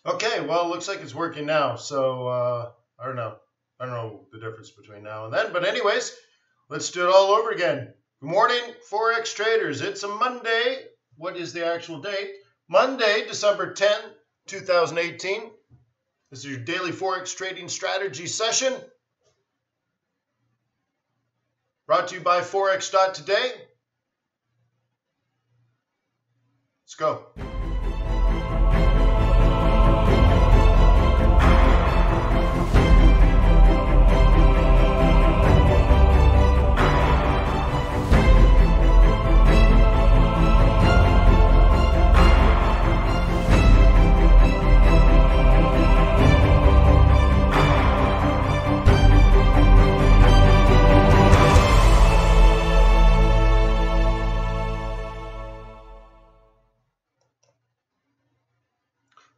Okay, well, it looks like it's working now. So I don't know. I don't know the difference between now and then. But anyways, let's do it all over again. Good morning, Forex traders. It's a Monday. What is the actual date? Monday, December 10, 2018. This is your daily Forex trading strategy session. Brought to you by Forex.Today. Let's go.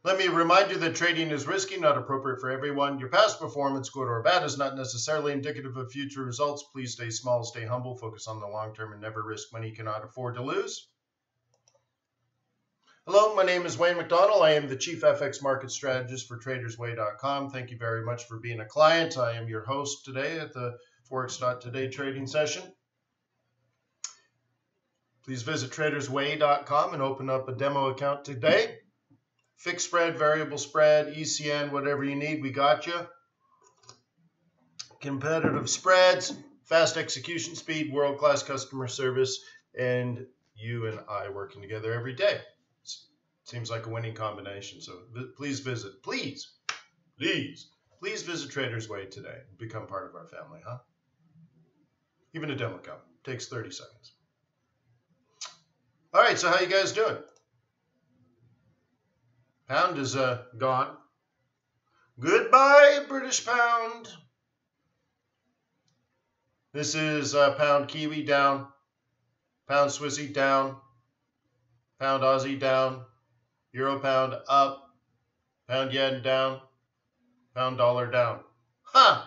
Let me remind you that trading is risky, not appropriate for everyone. Your past performance, good or bad, is not necessarily indicative of future results. Please stay small, stay humble, focus on the long term, and never risk money you cannot afford to lose. Hello, my name is Wayne McDonald. I am the Chief FX Market Strategist for TradersWay.com. Thank you very much for being a client. I am your host today at the Forex.Today trading session. Please visit TradersWay.com and open up a demo account today. Fixed spread, variable spread, ECN, whatever you need, we got you. Competitive spreads, fast execution speed, world-class customer service, and you and I working together every day. Seems like a winning combination. So please visit Traders Way today. Become part of our family, huh? Even a demo account takes 30 seconds. All right, so how you guys doing? Pound is gone. Goodbye, British pound. This is pound Kiwi down, pound Swissy down, pound Aussie down, Euro pound up, pound yen down, pound dollar down. Huh.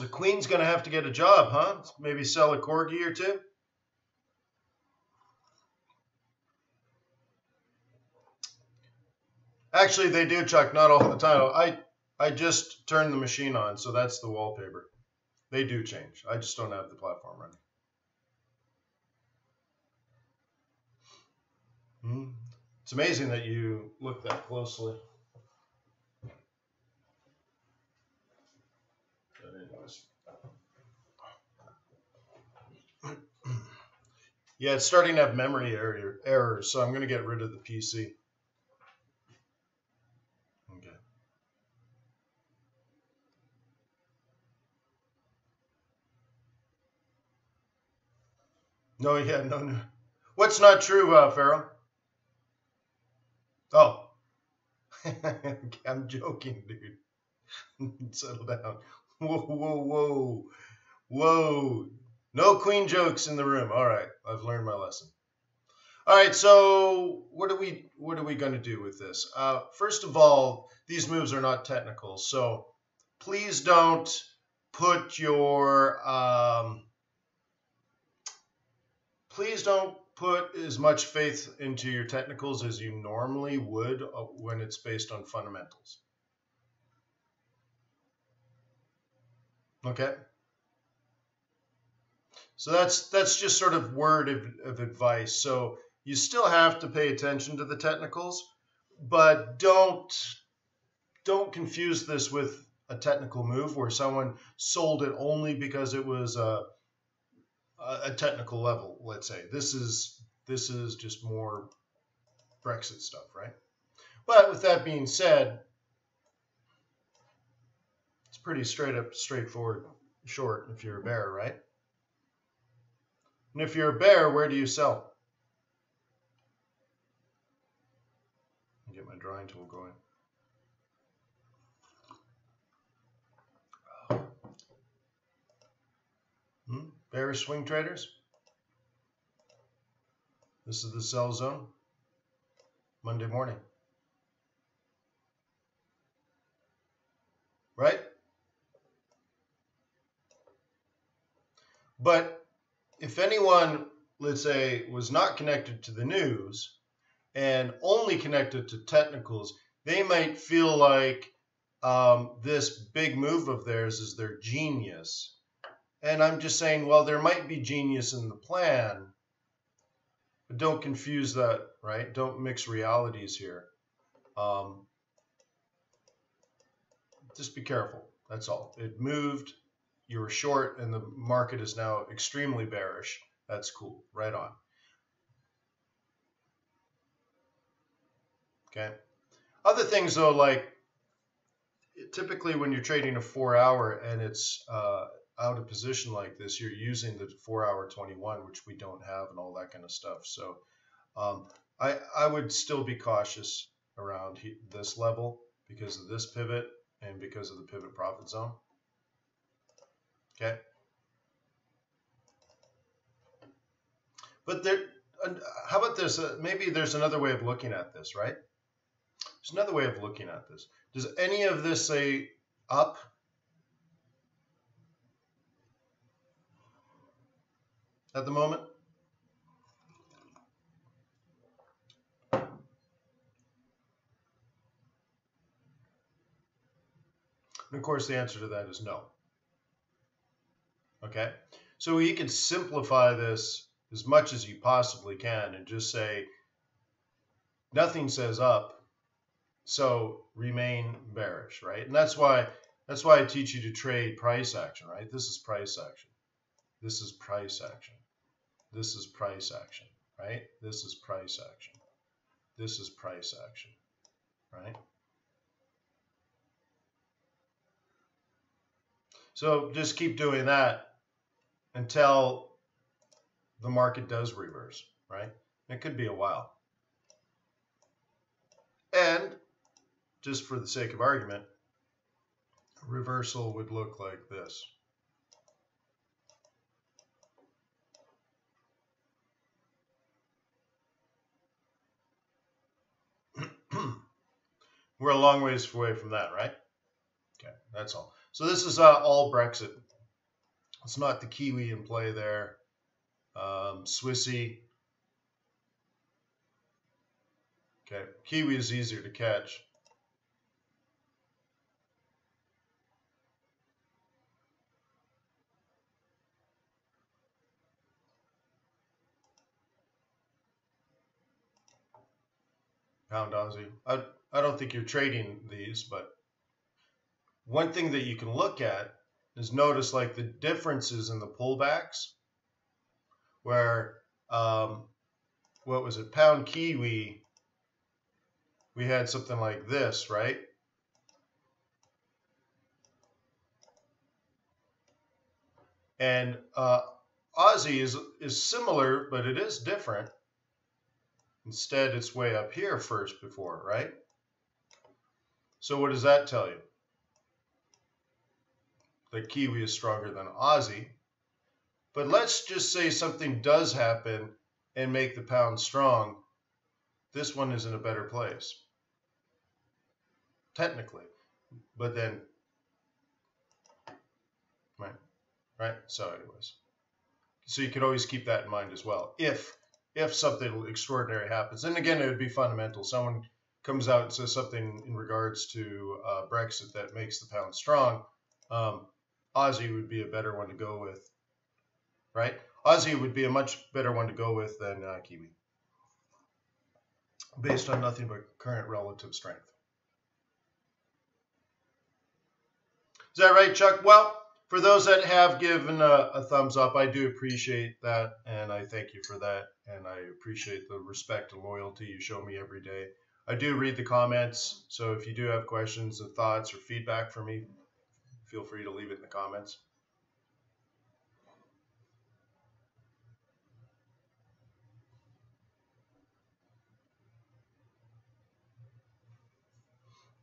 The Queen's going to have to get a job, huh? Maybe sell a corgi or two. Actually, they do, Chuck, not all the time. I just turned the machine on, so that's the wallpaper. They do change. I just don't have the platform running. It's amazing that you look that closely. But anyways. Yeah, it's starting to have memory errors, so I'm going to get rid of the PC. No, yeah, no. What's not true, Farrell? Oh, I'm joking, dude. Settle down. Whoa. No Queen jokes in the room. All right, I've learned my lesson. All right, so what are we going to do with this? First of all, these moves are not technical, so please don't put your Please don't put as much faith into your technicals as you normally would when it's based on fundamentals. Okay? So that's just sort of word of advice. So you still have to pay attention to the technicals, but don't confuse this with a technical move where someone sold it only because it was a technical level, let's say. This is just more Brexit stuff, right? But with that being said, it's pretty straightforward short if you're a bear, right? And if you're a bear, where do you sell? I'll get my drawing tool going. Bearish swing traders. This is the sell zone. Monday morning. Right? But if anyone, let's say, was not connected to the news and only connected to technicals, they might feel like this big move of theirs is their genius. And I'm just saying, well, there might be genius in the plan, but don't confuse that, right? Don't mix realities here. Just be careful. That's all. It moved, you were short, and the market is now extremely bearish. That's cool. Right on. Okay. Other things, though, like typically when you're trading a 4-hour and it's out of position like this, you're using the 4-hour 21, which we don't have, and all that kind of stuff. So I would still be cautious around this level because of this pivot and because of the pivot profit zone. Okay. But how about this? Maybe there's another way of looking at this, right? There's another way of looking at this. Does any of this say up? At the moment? And of course, the answer to that is no. Okay, so you can simplify this as much as you possibly can and just say nothing says up, so remain bearish, right? And that's why I teach you to trade price action, right? This is price action. This is price action. This is price action, right? This is price action. This is price action, right? So just keep doing that until the market does reverse, right? It could be a while. And just for the sake of argument, a reversal would look like this. We're a long ways away from that, right? Okay, that's all. So this is all Brexit. It's not the Kiwi in play there. Swissy. Okay, Kiwi is easier to catch. Pound Aussie. I don't think you're trading these, but one thing that you can look at is notice like the differences in the pullbacks where, what was it, Pound Kiwi, we had something like this, right? And Aussie is similar, but it is different. Instead, it's way up here first before, right? So what does that tell you? That Kiwi is stronger than Aussie. But let's just say something does happen and make the pound strong. This one is in a better place, technically. But then, right? So anyways. So you could always keep that in mind as well. If something extraordinary happens, and again, it would be fundamental. Someone comes out and says something in regards to Brexit that makes the pound strong, Aussie would be a better one to go with, right? Aussie would be a much better one to go with than Kiwi, based on nothing but current relative strength. Is that right, Chuck? Well, for those that have given a thumbs up, I do appreciate that, and I thank you for that, and I appreciate the respect and loyalty you show me every day. I do read the comments, so if you do have questions or thoughts or feedback for me, feel free to leave it in the comments.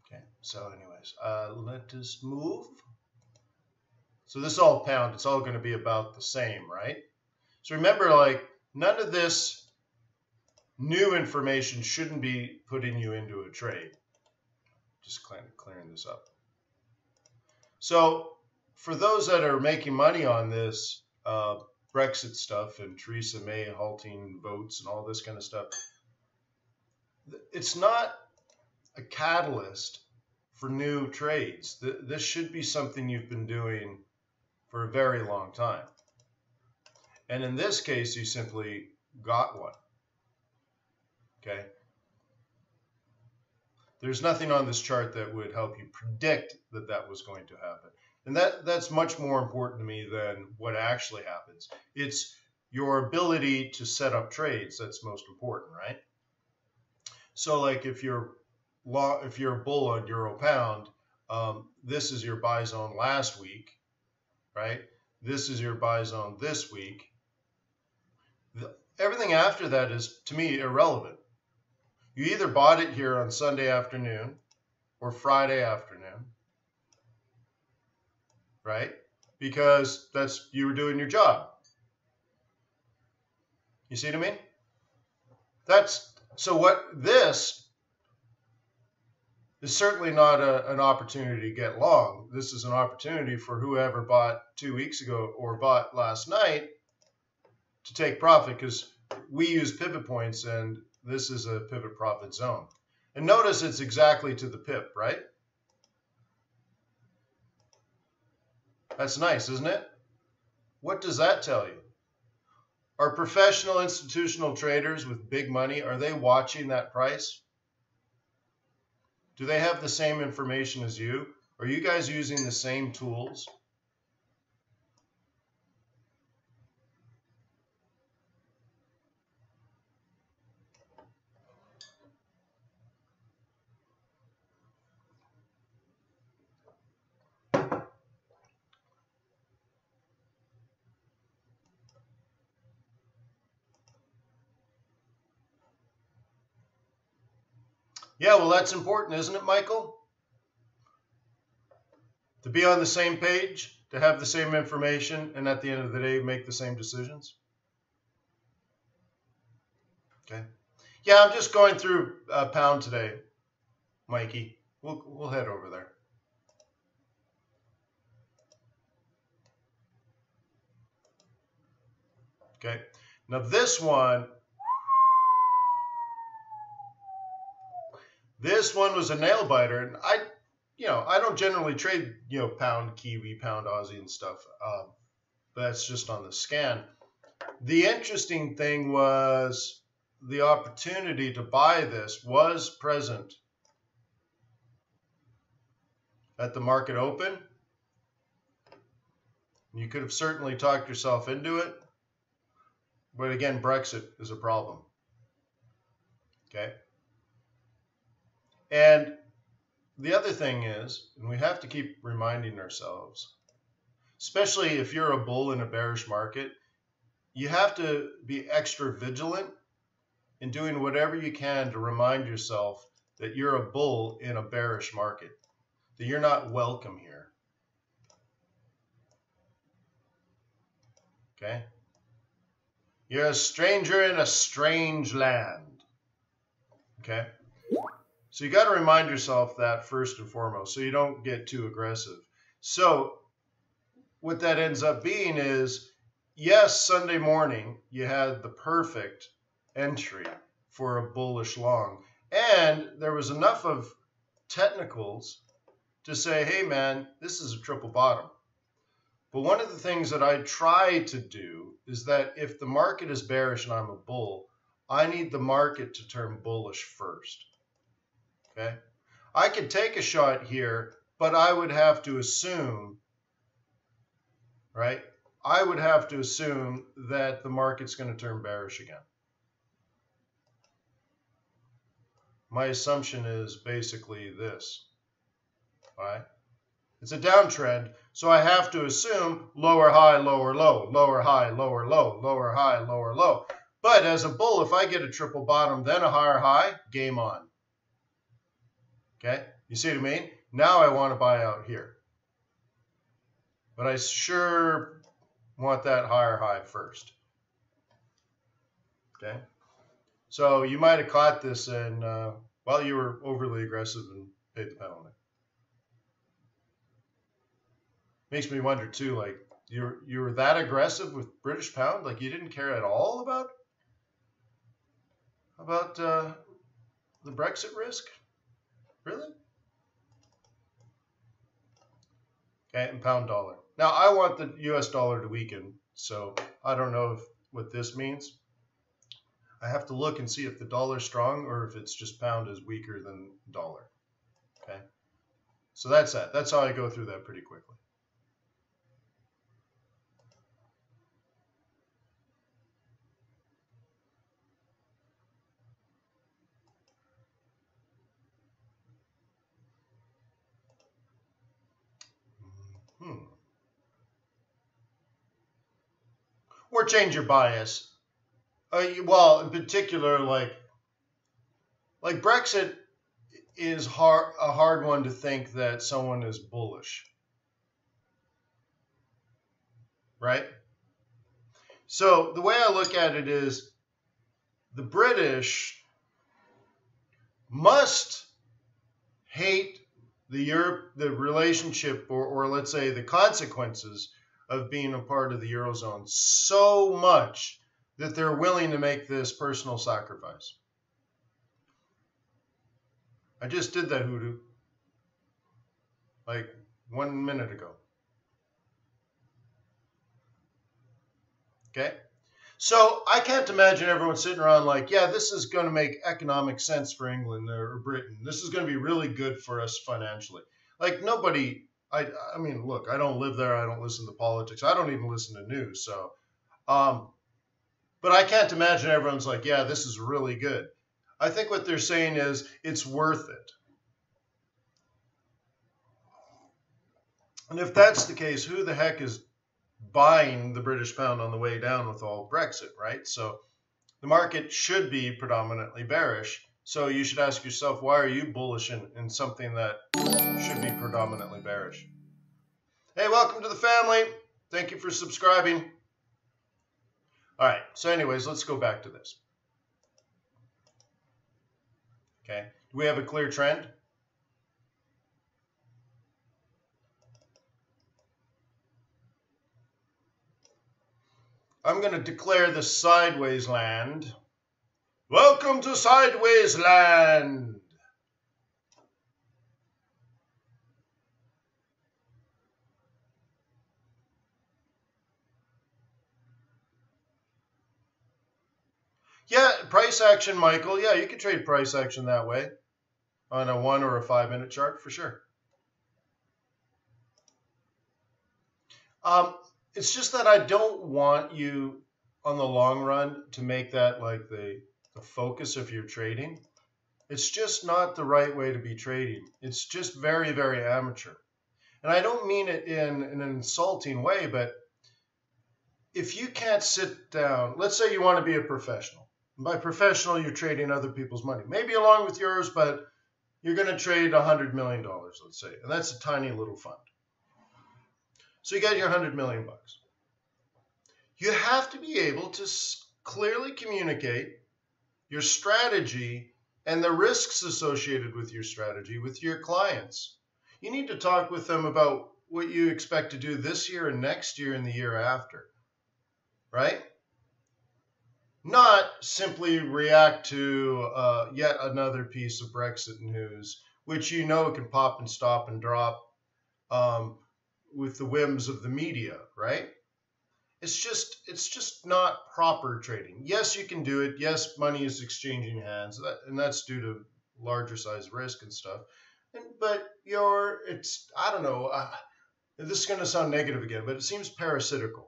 Okay, so anyways, let us move. So this is all pound. It's all going to be about the same, right? So remember, like, none of this new information shouldn't be putting you into a trade. Just clearing this up. So for those that are making money on this Brexit stuff and Theresa May halting votes and all this kind of stuff, it's not a catalyst for new trades. This should be something you've been doing for a very long time. And in this case, you simply got one. Okay. There's nothing on this chart that would help you predict that that was going to happen. And that's much more important to me than what actually happens. It's your ability to set up trades that's most important, right? So like if you're a bull on euro pound, this is your buy zone last week, right? This is your buy zone this week. Everything after that is, to me, irrelevant. You either bought it here on Sunday afternoon or Friday afternoon, right? Because you were doing your job. You see what I mean? This is certainly not an opportunity to get long. This is an opportunity for whoever bought 2 weeks ago or bought last night to take profit, because we use pivot points and this is a pivot profit zone. And notice it's exactly to the pip, right? That's nice, isn't it? What does that tell you? Are professional institutional traders with big money, are they watching that price? Do they have the same information as you? Are you guys using the same tools? Yeah, well, that's important, isn't it, Michael? To be on the same page, to have the same information, and at the end of the day, make the same decisions. Okay. Yeah, I'm just going through pound today, Mikey. We'll head over there. Okay. Now this one was a nail biter, and I don't generally trade, pound Kiwi, pound Aussie and stuff. But that's just on the scan. The interesting thing was the opportunity to buy this was present at the market open. You could have certainly talked yourself into it. But again, Brexit is a problem. Okay. And the other thing is, and we have to keep reminding ourselves, especially if you're a bull in a bearish market, you have to be extra vigilant in doing whatever you can to remind yourself that you're a bull in a bearish market, that you're not welcome here. Okay? You're a stranger in a strange land. Okay? So you got to remind yourself that first and foremost, so you don't get too aggressive. So what that ends up being is, yes, Sunday morning you had the perfect entry for a bullish long, and there was enough of technicals to say, hey man, this is a triple bottom. But one of the things that I try to do is that if the market is bearish and I'm a bull, I need the market to turn bullish first. Okay? I could take a shot here, but I would have to assume, right? I would have to assume that the market's going to turn bearish again. My assumption is basically this. All right? It's a downtrend, so I have to assume lower high, lower low, lower high, lower low, lower high, lower low. But as a bull, if I get a triple bottom, then a higher high, game on. Okay? You see what I mean? Now I want to buy out here. But I sure want that higher high first. Okay? So you might have caught this and, well, you were overly aggressive and paid the penalty. Makes me wonder too, like you were that aggressive with British pound, like you didn't care at all about The Brexit risk? Really? Okay, and pound dollar. Now, I want the US dollar to weaken, so I don't know what this means. I have to look and see if the dollar's strong or if it's just pound is weaker than dollar. Okay, so that's that. That's how I go through that pretty quickly. Or change your bias. Well, in particular, like Brexit is a hard one to think that someone is bullish, right? So the way I look at it is the British must hate the relationship or let's say the consequences of being a part of the Eurozone so much that they're willing to make this personal sacrifice. I just did that hoodoo like 1 minute ago. Okay? So I can't imagine everyone sitting around like, yeah, this is going to make economic sense for England or Britain. This is going to be really good for us financially. Like nobody, I mean, look, I don't live there. I don't listen to politics. I don't even listen to news. So, but I can't imagine everyone's like, yeah, this is really good. I think what they're saying is it's worth it. And if that's the case, who the heck is buying the British pound on the way down with all Brexit, right? So the market should be predominantly bearish. So you should ask yourself, why are you bullish in something that should be predominantly bearish? Hey, welcome to the family. Thank you for subscribing. All right, so anyways, let's go back to this. Okay, do we have a clear trend? I'm going to declare the sideways land. Welcome to sideways land. Yeah, price action, Michael. Yeah, you can trade price action that way on a 1 or a 5 minute chart for sure. It's just that I don't want you on the long run to make that like the focus of your trading. It's just not the right way to be trading. It's just very, very amateur. And I don't mean it in an insulting way, but if you can't sit down, let's say you want to be a professional. And by professional, you're trading other people's money, maybe along with yours, but you're going to trade $100 million, let's say. And that's a tiny little fund. So you got your 100 million bucks. You have to be able to clearly communicate your strategy and the risks associated with your strategy with your clients. You need to talk with them about what you expect to do this year and next year and the year after, right? Not simply react to yet another piece of Brexit news, which you know can pop and stop and drop with the whims of the media, right? It's just not proper trading. Yes, you can do it. Yes, money is exchanging hands, and that's due to larger size risk and stuff. But I don't know. This is going to sound negative again, but it seems parasitical.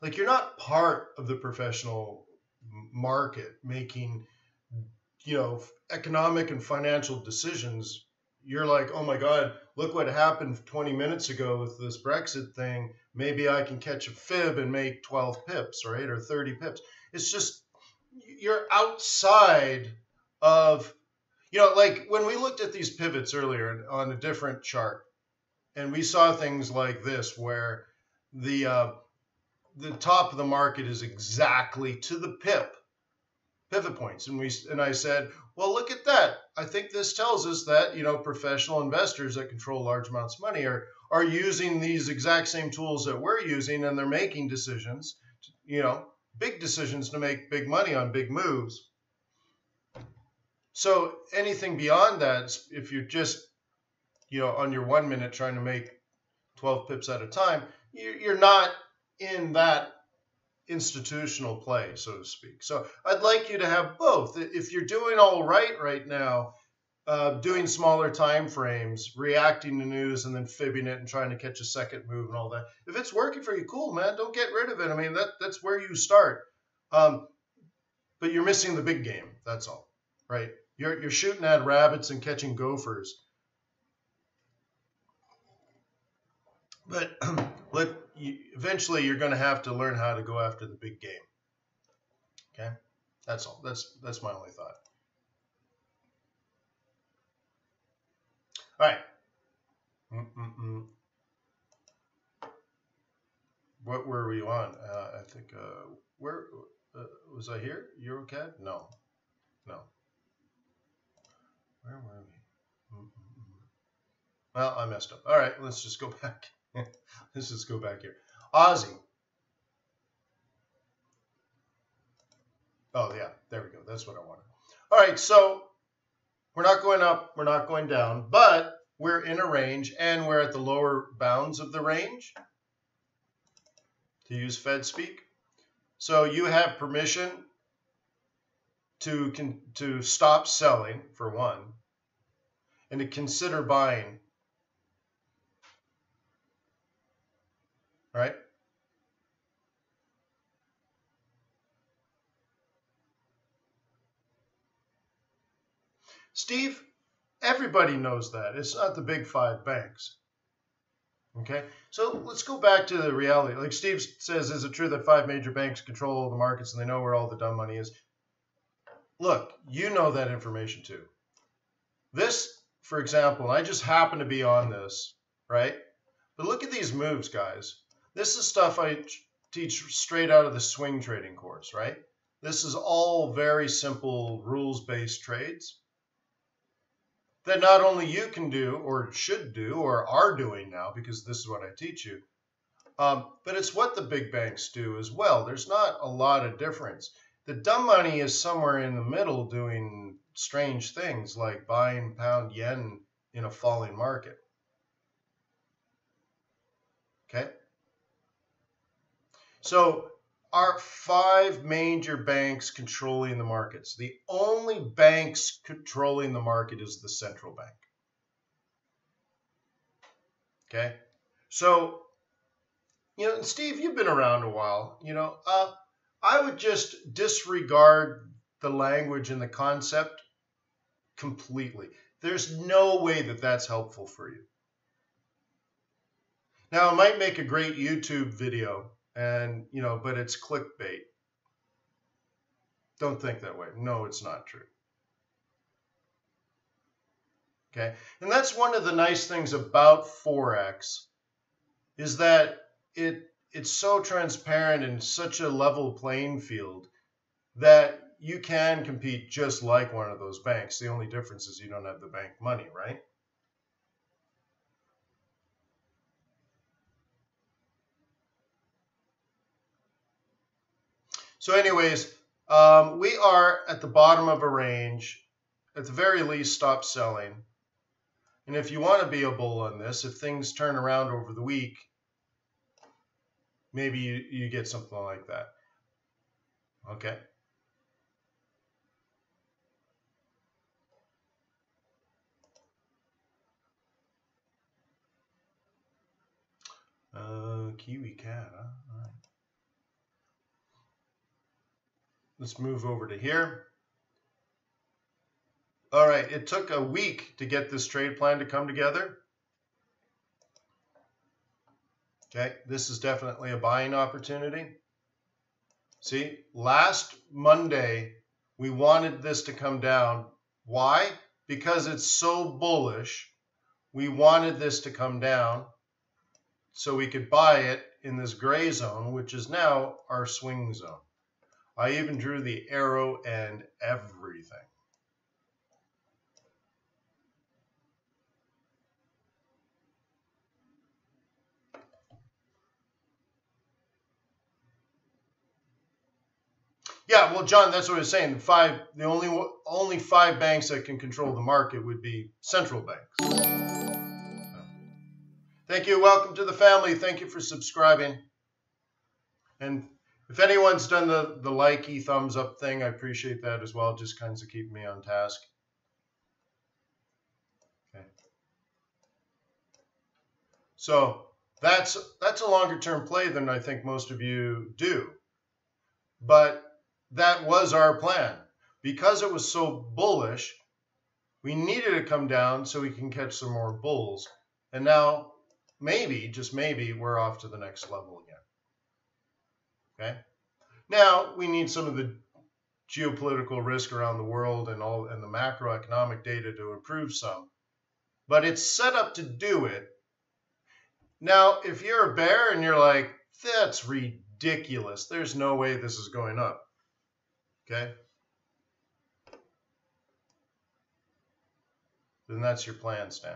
Like you're not part of the professional market making, economic and financial decisions. You're like, oh my God, look what happened 20 minutes ago with this Brexit thing. Maybe I can catch a fib and make 12 pips, right? Or 30 pips. It's just, you're outside of, like when we looked at these pivots earlier on a different chart, and we saw things like this where the top of the market is exactly to the pivot points. And I said, well, look at that. I think this tells us that, professional investors that control large amounts of money are using these exact same tools that we're using, and they're making decisions, big decisions to make big money on big moves. So anything beyond that, if you're just, on your 1 minute trying to make 12 pips at a time, you're not in that institutional play, so to speak. So I'd like you to have both. If you're doing all right now, doing smaller time frames, reacting to news and then fibbing it and trying to catch a second move and all that, if it's working for you, cool, man, don't get rid of it. I mean, that's where you start. But you're missing the big game, that's all, right? You're shooting at rabbits and catching gophers. But eventually you're going to have to learn how to go after the big game. Okay? That's all. That's my only thought. All right. What were we on? I think, where was I here? Eurocad? No. Where were we? Well, I messed up. All right, let's just go back. Let's just go back here. Aussie. Oh, yeah, there we go. That's what I wanted. All right, so we're not going up, we're not going down, but we're in a range, and we're at the lower bounds of the range, to use Fed speak. So you have permission to stop selling, for one, and to consider buying. Right? Steve, everybody knows that. It's not the big 5 banks. Okay? So let's go back to the reality. Like Steve says, is it true that 5 major banks control the markets and they know where all the dumb money is? Look, you know that information too. This, for example, I just happen to be on this, right? But look at these moves, guys. This is stuff I teach straight out of the swing trading course, right? This is all very simple rules-based trades that not only you can do or should do or are doing now, because this is what I teach you, but it's what the big banks do as well. There's not a lot of difference. The dumb money is somewhere in the middle doing strange things like buying pound yen in a falling market. Okay? So are 5 major banks controlling the markets? The only banks controlling the market is the central bank. Okay? So, Steve, you've been around a while. I would just disregard the language and the concept completely. There's no way that that's helpful for you. Now, it might make a great YouTube video, but it's clickbait. Don't think that way. No, it's not true. Okay? And that's one of the nice things about Forex is that it's so transparent and such a level playing field that you can compete just like one of those banks. The only difference is you don't have the bank money, right? So anyways, we are at the bottom of a range. At the very least, stop selling. And if you want to be a bull on this, if things turn around over the week, maybe you get something like that. Okay. Kiwi cat, huh? All right. Let's move over to here. All right, it took a week to get this trade plan to come together. Okay, this is definitely a buying opportunity. See, last Monday, we wanted this to come down. Why? Because it's so bullish. We wanted this to come down so we could buy it in this gray zone, which is now our swing zone. I even drew the arrow and everything. Yeah, well, John, that's what I was saying. The only five banks that can control the market would be central banks. Thank you. Welcome to the family. Thank you for subscribing. And if anyone's done the likey thumbs up thing, I appreciate that as well. Just kinds of keep me on task. Okay. So that's a longer term play than I think most of you do. But that was our plan. Because it was so bullish, we needed to come down so we can catch some more bulls. And now maybe, just maybe, we're off to the next level again. Okay. Now we need some of the geopolitical risk around the world and the macroeconomic data to improve some. But it's set up to do it. Now, if you're a bear and you're like, that's ridiculous, there's no way this is going up. Okay? Then that's your plan, Stan.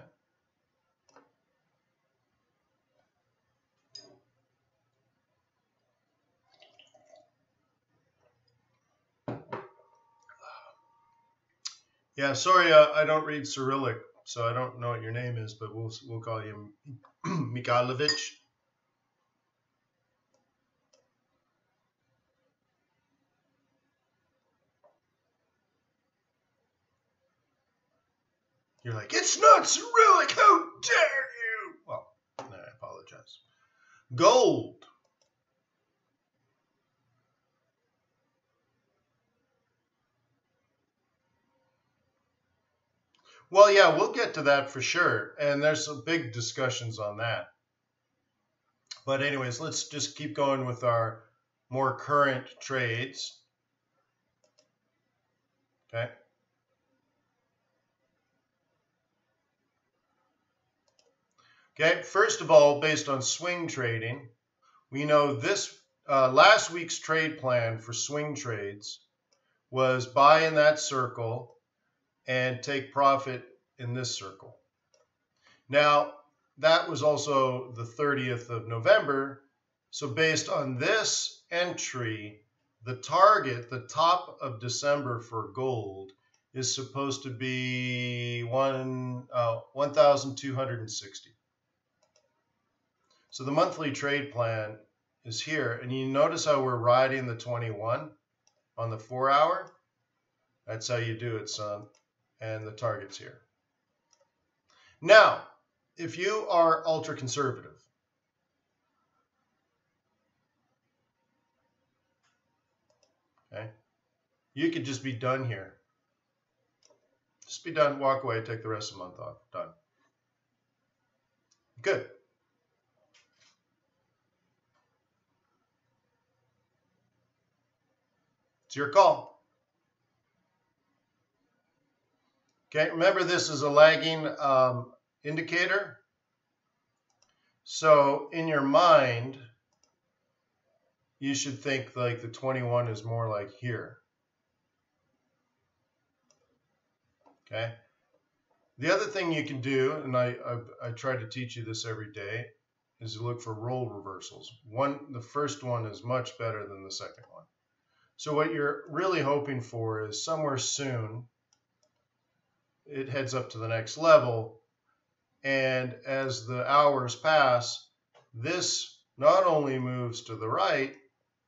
Yeah, sorry, I don't read Cyrillic, so I don't know what your name is, but we'll call you Mikhailovich. You're like, it's not Cyrillic, how dare you? Well, I apologize. Gold. Well, yeah, we'll get to that for sure. And there's some big discussions on that. But anyways, let's just keep going with our more current trades. Okay. Okay, first of all, based on swing trading, we know this last week's trade plan for swing trades was buy in that circle and take profit in this circle. Now, that was also the 30th of November. So based on this entry, the target, the top of December for gold, is supposed to be 1,260. So the monthly trade plan is here. And you notice how we're riding the 21 on the 4 hour? That's how you do it, son. And the target's here. Now, if you are ultra conservative, okay, you could just be done here. Just be done, walk away, take the rest of the month off. Done. Good. It's your call. Okay, remember this is a lagging indicator. So in your mind, you should think like the 21 is more like here. Okay. The other thing you can do, and I try to teach you this every day, is to look for role reversals. The first one is much better than the second one. So what you're really hoping for is somewhere soon, it heads up to the next level. And as the hours pass, this not only moves to the right,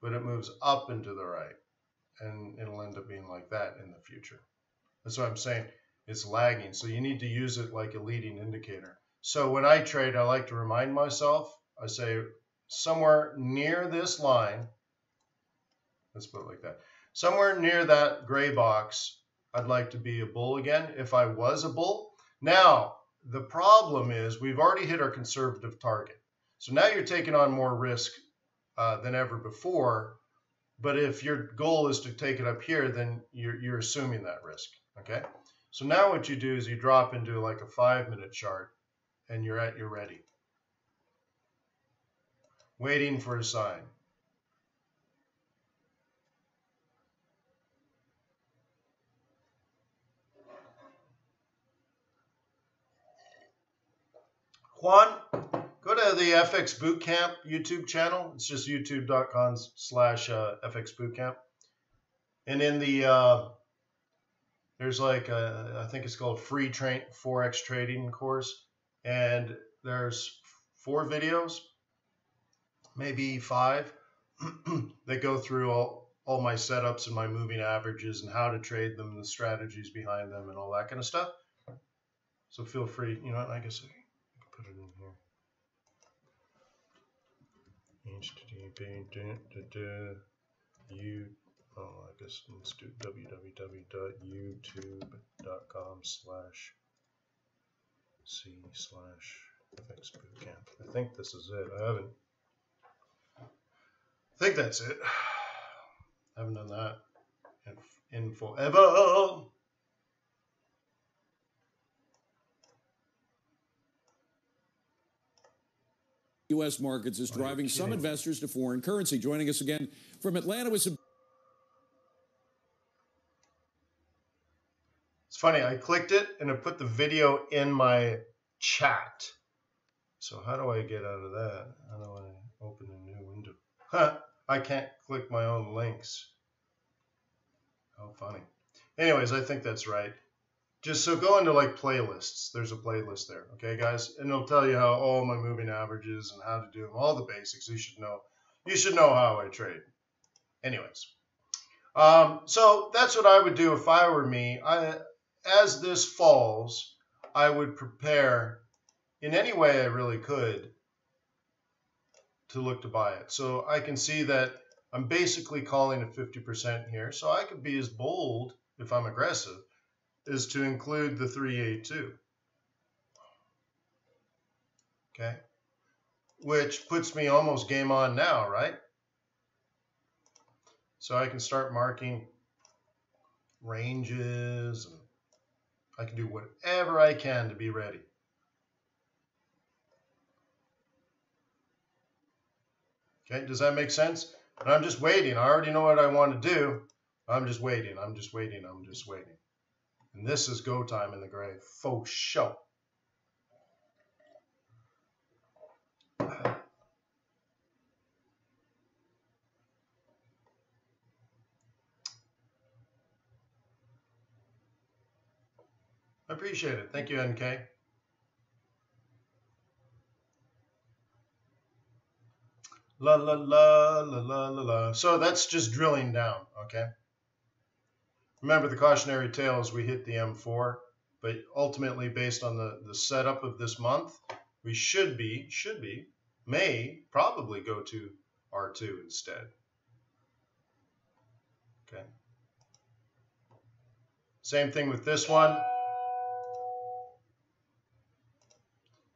but it moves up and to the right. And it'll end up being like that in the future. That's what I'm saying. It's lagging. So you need to use it like a leading indicator. So when I trade, I like to remind myself, I say somewhere near this line, let's put it like that, somewhere near that gray box, I'd like to be a bull again if I was a bull. Now, the problem is we've already hit our conservative target. So now you're taking on more risk than ever before. But if your goal is to take it up here, then you're assuming that risk. Okay. So now what you do is you drop into like a 5-minute chart and you're at your ready. Waiting for a sign. Juan, go to the FX Bootcamp YouTube channel. It's just youtube.com/FX Bootcamp. And in the there's like I think it's called free Forex trading course, and there's 4 videos, maybe 5, that go through all my setups and my moving averages and how to trade them, the strategies behind them, and all that kind of stuff. So feel free, you know, I guess I can put it in here. I guess let's do www.youtube.com/c/FX Bootcamp. I think this is it. I think that's it. I haven't done that in forever. U.S. markets is driving some investors to foreign currency. Joining us again from Atlanta with some... It's funny, I clicked it and it put the video in my chat. So how do I get out of that? How do I open a new window? I can't click my own links. How funny. Anyways, I think that's right. Just so go into like playlists. There's a playlist there. Okay, guys? And it'll tell you how all my moving averages and how to do them, all the basics you should know. You should know how I trade. Anyways. So that's what I would do if I were me. As this falls, I would prepare in any way I really could to look to buy it. So I can see that I'm basically calling at 50% here. So I could be as bold, if I'm aggressive, is to include the 382. Okay? Which puts me almost game on now, right? So I can start marking ranges, and I can do whatever I can to be ready. Okay, does that make sense? And I'm just waiting. I already know what I want to do. I'm just waiting. I'm just waiting. I'm just waiting. And this is go time in the gray. Faux show. I appreciate it. Thank you, NK. La la la la la la la. So that's just drilling down, okay? Remember the cautionary tale is we hit the M4, but ultimately based on the setup of this month, we may probably go to R2 instead. Okay. Same thing with this one.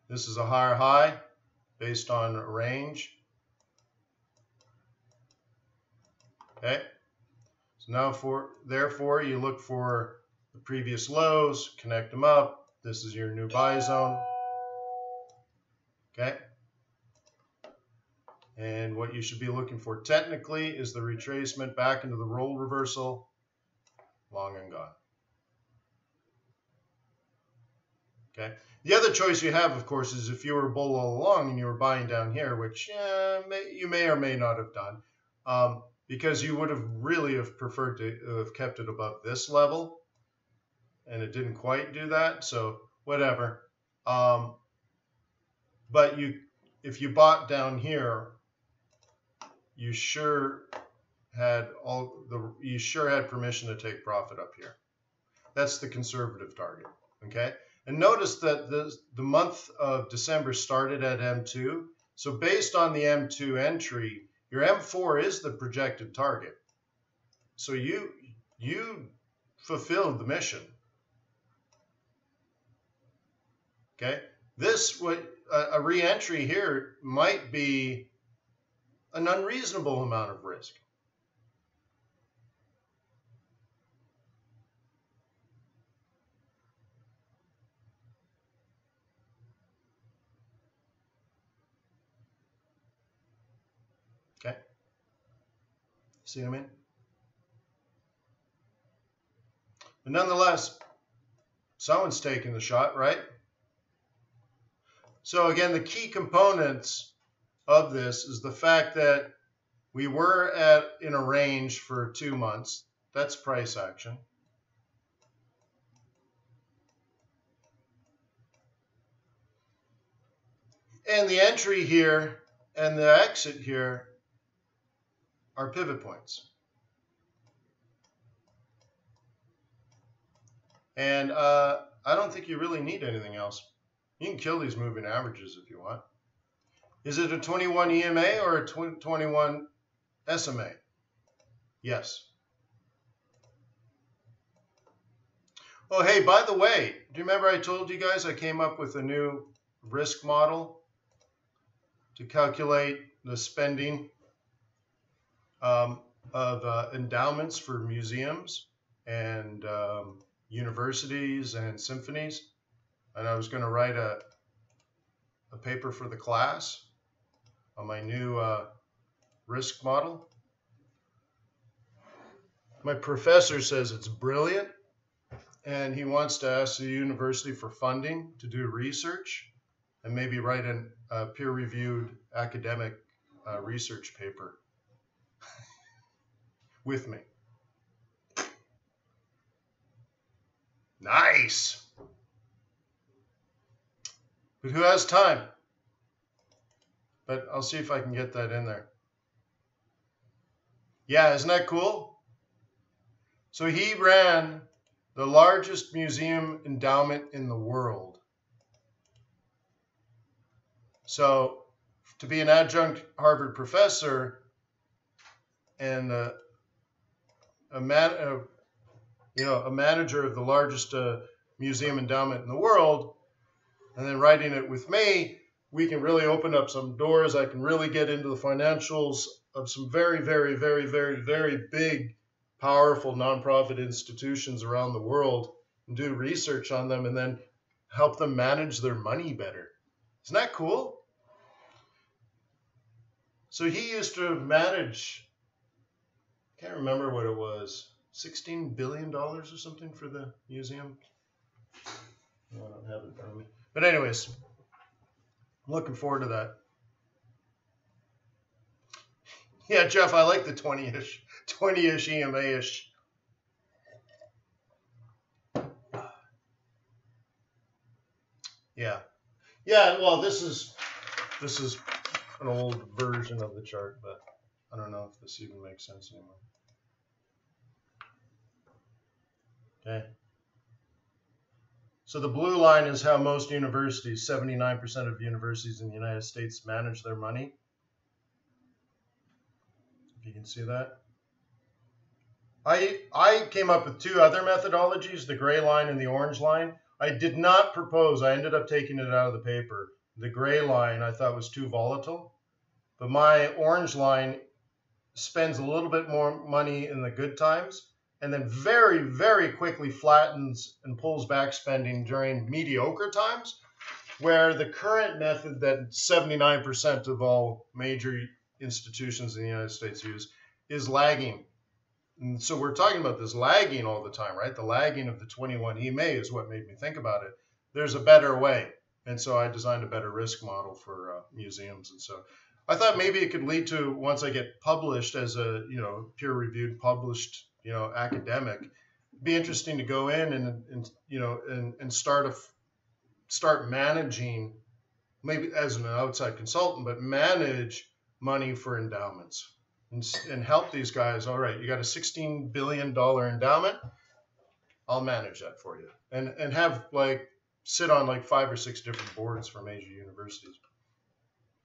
This is a higher high based on range. Okay. So now therefore you look for the previous lows, connect them up. This is your new buy zone. Okay. And what you should be looking for technically is the retracement back into the roll reversal, long and gone. Okay. The other choice you have, of course, is if you were bull all along and you were buying down here, which you may or may not have done, because you would have really preferred to have kept it above this level, and it didn't quite do that. So whatever. But if you bought down here, you sure had permission to take profit up here. That's the conservative target. Okay. And notice that the month of December started at M2. So based on the M2 entry, your M4 is the projected target. So you fulfilled the mission. Okay. A re-entry here might be an unreasonable amount of risk. Okay. See what I mean? But nonetheless, someone's taking the shot, right? So again, the key components of this is the fact that we were in a range for 2 months. That's price action. And the entry here and the exit here are pivot points. And I don't think you really need anything else. You can kill these moving averages if you want. Is it a 21 EMA or a 21 SMA? Yes. Oh, hey, by the way, do you remember I told you guys I came up with a new risk model to calculate the spending of endowments for museums and universities and symphonies? And I was going to write a paper for the class on my new risk model. My professor says it's brilliant, and he wants to ask the university for funding to do research and maybe write a peer-reviewed academic research paper with me. Nice. But who has time? But I'll see if I can get that in there. Yeah, isn't that cool? So he ran the largest museum endowment in the world. So to be an adjunct Harvard professor and a manager of the largest museum endowment in the world, and then writing it with me, we can really open up some doors. I can really get into the financials of some very, very, very, very, very big, powerful nonprofit institutions around the world and do research on them and then help them manage their money better. Isn't that cool? So he used to manage, I can't remember what it was, $16 billion or something for the museum. No, I don't have it in front of me. But anyways, I'm looking forward to that. Yeah, Jeff, I like the 20-ish EMA-ish. Yeah. Yeah, well, this is an old version of the chart, but I don't know if this even makes sense anymore. Okay. So the blue line is how most universities, 79% of universities in the United States manage their money. If you can see that. I came up with two other methodologies, the gray line and the orange line. I did not propose, I ended up taking it out of the paper. The gray line I thought was too volatile, but my orange line spends a little bit more money in the good times and then very, very quickly flattens and pulls back spending during mediocre times, where the current method that 79% of all major institutions in the United States use is lagging. And so we're talking about this lagging all the time, right? The lagging of the 21 EMA is what made me think about it. There's a better way. And so I designed a better risk model for museums. And so I thought maybe it could lead to, once I get published as a peer-reviewed, published academic, be interesting to go in and start managing, maybe as an outside consultant, but manage money for endowments and help these guys. All right, you got a $16 billion endowment. I'll manage that for you, and have sit on 5 or 6 different boards for major universities,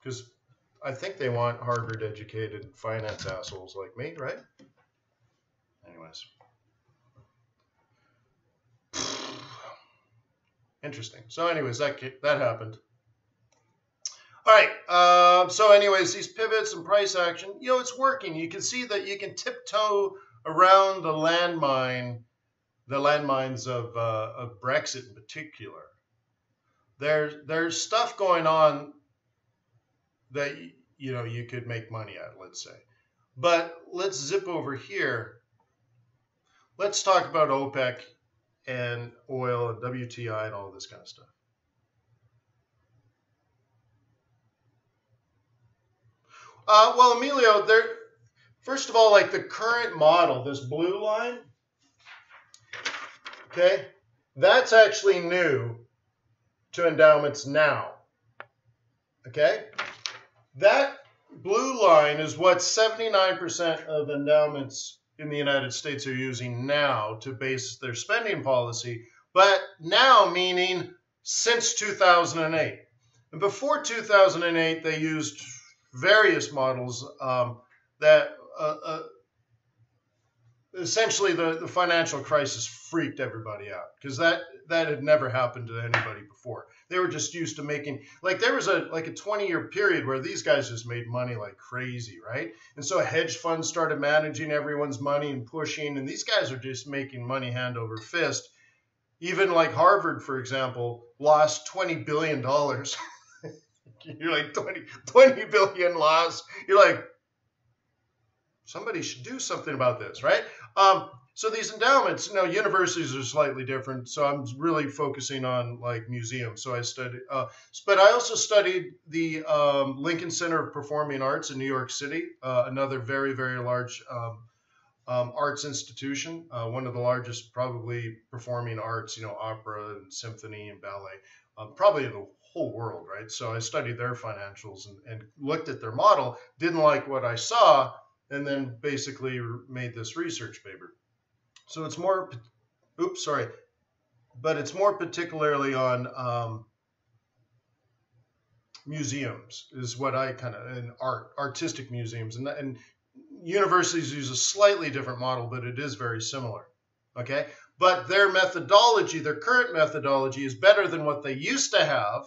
because I think they want Harvard-educated finance assholes like me, right? Anyways. Interesting. So anyways, that happened. All right. So anyways, these pivots and price action, it's working. You can see that you can tiptoe around the landmines of Brexit in particular. There's stuff going on that you could make money at, let's say. But let's zip over here. Let's talk about OPEC and oil and WTI and all this kind of stuff. Well, Emilio, First of all, like the current model, this blue line, okay, that's actually new to endowments now, okay? That blue line is what 79% of endowments in the United States are using now to base their spending policy, but now meaning since 2008. And before 2008, they used various models that essentially the financial crisis freaked everybody out because that had never happened to anybody before. They were just used to making, like there was a 20-year period where these guys just made money like crazy, right? And so hedge funds started managing everyone's money and pushing, and these guys are just making money hand over fist. Even like Harvard, for example, lost $20 billion. You're like 20 billion loss. You're like, somebody should do something about this, right? So these endowments, universities are slightly different. So I'm really focusing on like museums. So I studied, but I also studied the Lincoln Center of Performing Arts in New York City, another very, very large arts institution, one of the largest probably performing arts, opera and symphony and ballet, probably in the whole world, right? So I studied their financials and looked at their model, didn't like what I saw, and then basically made this research paper. So it's more, but it's more particularly on museums is what I and artistic museums, and universities use a slightly different model, but it is very similar, okay? But their methodology, their current methodology is better than what they used to have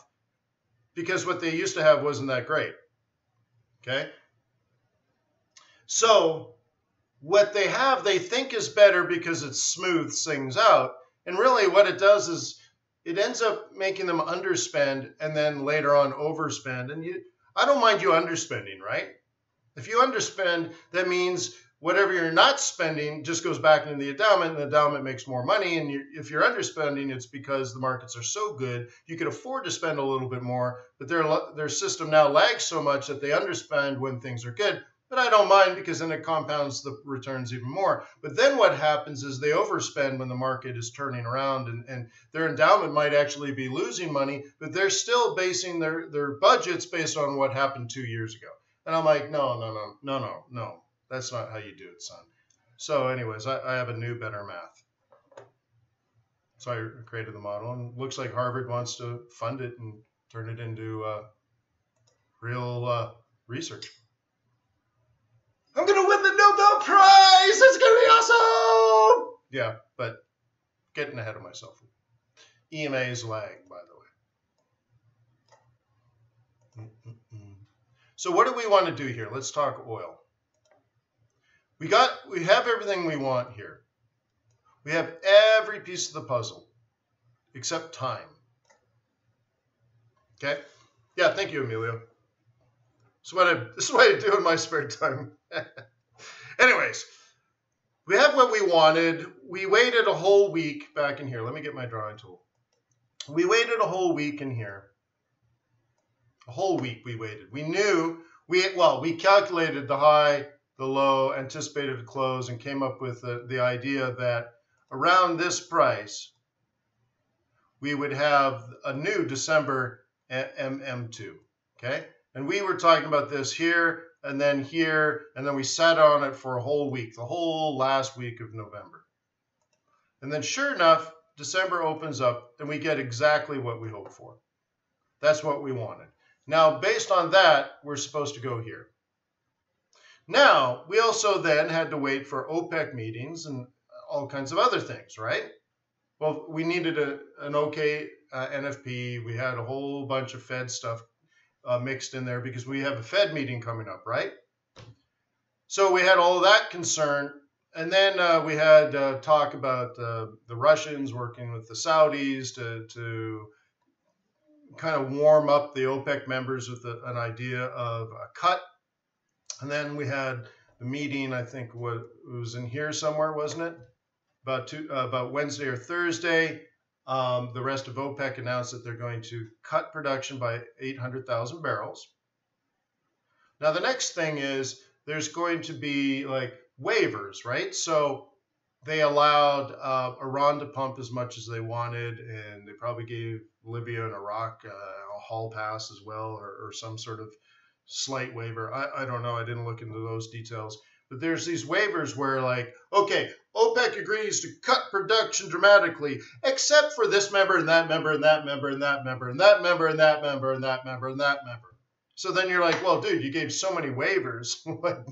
because what they used to have wasn't that great, okay? So what they have, they think is better because it smooths things out. And really what it does is it ends up making them underspend and then later on overspend. And I don't mind you underspending, right? If you underspend, that means whatever you're not spending just goes back into the endowment, and the endowment makes more money. And if you're underspending, it's because the markets are so good, you could afford to spend a little bit more, but their system now lags so much that they underspend when things are good. But I don't mind because then it compounds the returns even more. But then what happens is they overspend when the market is turning around, and their endowment might actually be losing money, but they're still basing their budgets based on what happened 2 years ago. And I'm like, no. That's not how you do it, son. So anyways, I have a new, better math. So I created the model, and it looks like Harvard wants to fund it and turn it into real research. I'm going to win the Nobel Prize! It's going to be awesome! Yeah, but getting ahead of myself. EMA's lag, by the way. So what do we want to do here? Let's talk oil. We have everything we want here. We have every piece of the puzzle except time. Okay? Yeah, thank you, Emilio. This is what I do in my spare time. Anyways, we have what we wanted. We waited a whole week back in here. Let me get my drawing tool. We waited a whole week in here. A whole week we waited. We calculated the high, the low, anticipated the close, and came up with the idea that around this price, we would have a new December MM2, okay? And we were talking about this here, and then we sat on it for a whole week, the whole last week of November. And then sure enough, December opens up, and we get exactly what we hoped for. That's what we wanted. Now, based on that, we're supposed to go here. Now, we also then had to wait for OPEC meetings and all kinds of other things, right? Well, we needed an OK NFP. We had a whole bunch of Fed stuff mixed in there because we have a Fed meeting coming up, right? So we had all that concern. And then we had talk about the Russians working with the Saudis to kind of warm up the OPEC members with an idea of a cut. And then we had the meeting, I think it was in here somewhere, wasn't it? About Wednesday or Thursday. The rest of OPEC announced that they're going to cut production by 800,000 barrels. Now, the next thing is there's going to be like waivers, right? So they allowed Iran to pump as much as they wanted, and they probably gave Libya and Iraq a hall pass as well, or some sort of slight waiver. I don't know. I didn't look into those details. But there's these waivers where, like, okay, OPEC agrees to cut production dramatically, except for this member and that member and that member and that member and that member and that member and that member and that member. So then you're like, well, dude, you gave so many waivers. Like,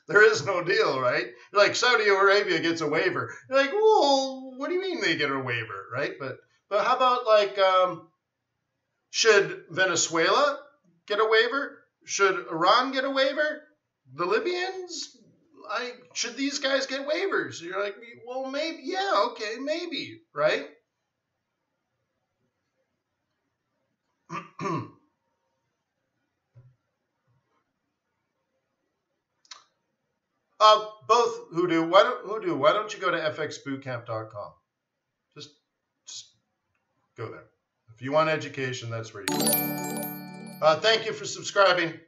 there is no deal, right? You're like, Saudi Arabia gets a waiver. You're like, well, what do you mean they get a waiver, right? But how about, like, should Venezuela get a waiver? Should Iran get a waiver? The Libyans? Should these guys get waivers? You're like, well, maybe, yeah, okay, maybe, right? Both Hoodoo. Why don't you go to fxbootcamp.com? Just go there. If you want education, that's where you go. Thank you for subscribing.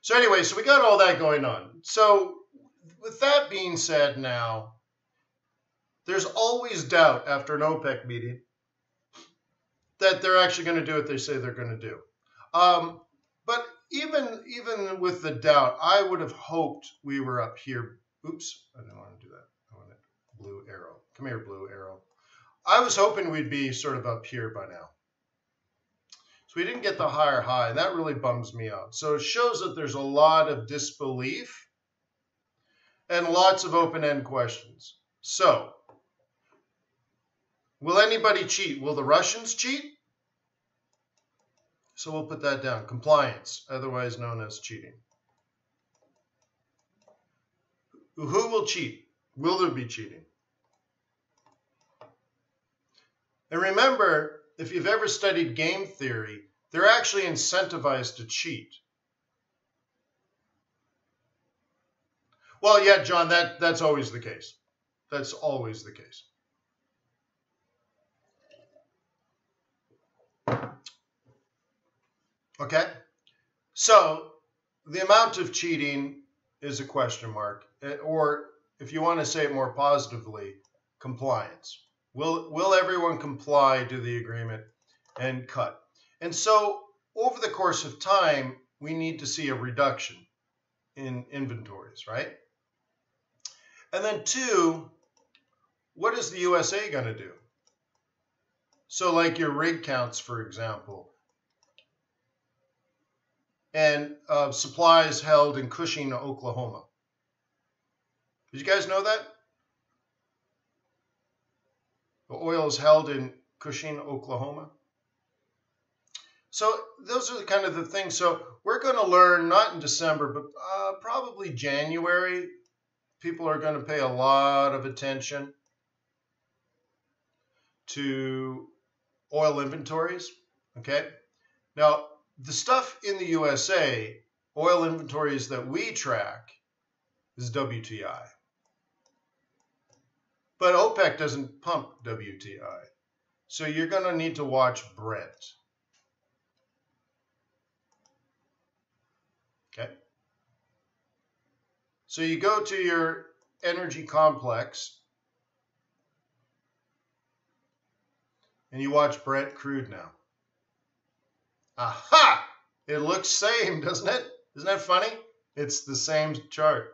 So anyway, so we got all that going on. So with that being said now, there's always doubt after an OPEC meeting that they're actually going to do what they say they're going to do. But even with the doubt, I would have hoped we were up here. Oops, I didn't want to do that. I wanted blue arrow. Come here, blue arrow. I was hoping we'd be sort of up here by now. So we didn't get the higher high, and that really bums me out. So it shows that there's a lot of disbelief and lots of open-end questions. So, will anybody cheat? Will the Russians cheat? So we'll put that down. Compliance, otherwise known as cheating. Who will cheat? Will there be cheating? And remember, if you've ever studied game theory, they're actually incentivized to cheat. Well, yeah, John, that's always the case. That's always the case. Okay? So the amount of cheating is a question mark. Or if you want to say it more positively, compliance. Will everyone comply to the agreement and cut? And so over the course of time, we need to see a reduction in inventories, right? And then two, what is the USA going to do? So like your rig counts, for example, and supplies held in Cushing, Oklahoma. Did you guys know that? The oil is held in Cushing, Oklahoma. So those are kind of the things. So we're going to learn, not in December, but probably January. People are going to pay a lot of attention to oil inventories, okay? Now, the stuff in the USA, oil inventories that we track, is WTI. But OPEC doesn't pump WTI. So you're going to need to watch Brent. Okay? So you go to your energy complex and you watch Brent crude now. Aha! It looks same, doesn't it? Isn't that funny? It's the same chart.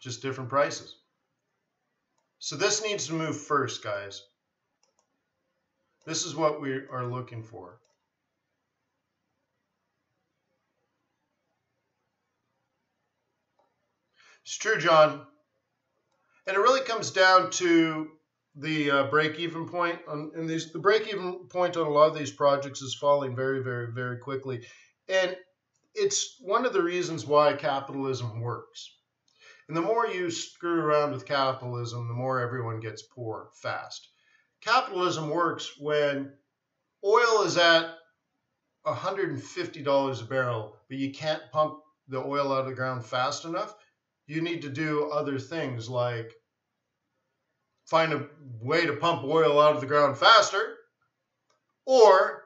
Just different prices. So this needs to move first, guys. This is what we are looking for. It's true, John. And it really comes down to the break-even point. The break-even point on a lot of these projects is falling very, very, very quickly. And it's one of the reasons why capitalism works. And the more you screw around with capitalism, the more everyone gets poor fast. Capitalism works when oil is at $150 a barrel, but you can't pump the oil out of the ground fast enough. You need to do other things like find a way to pump oil out of the ground faster, or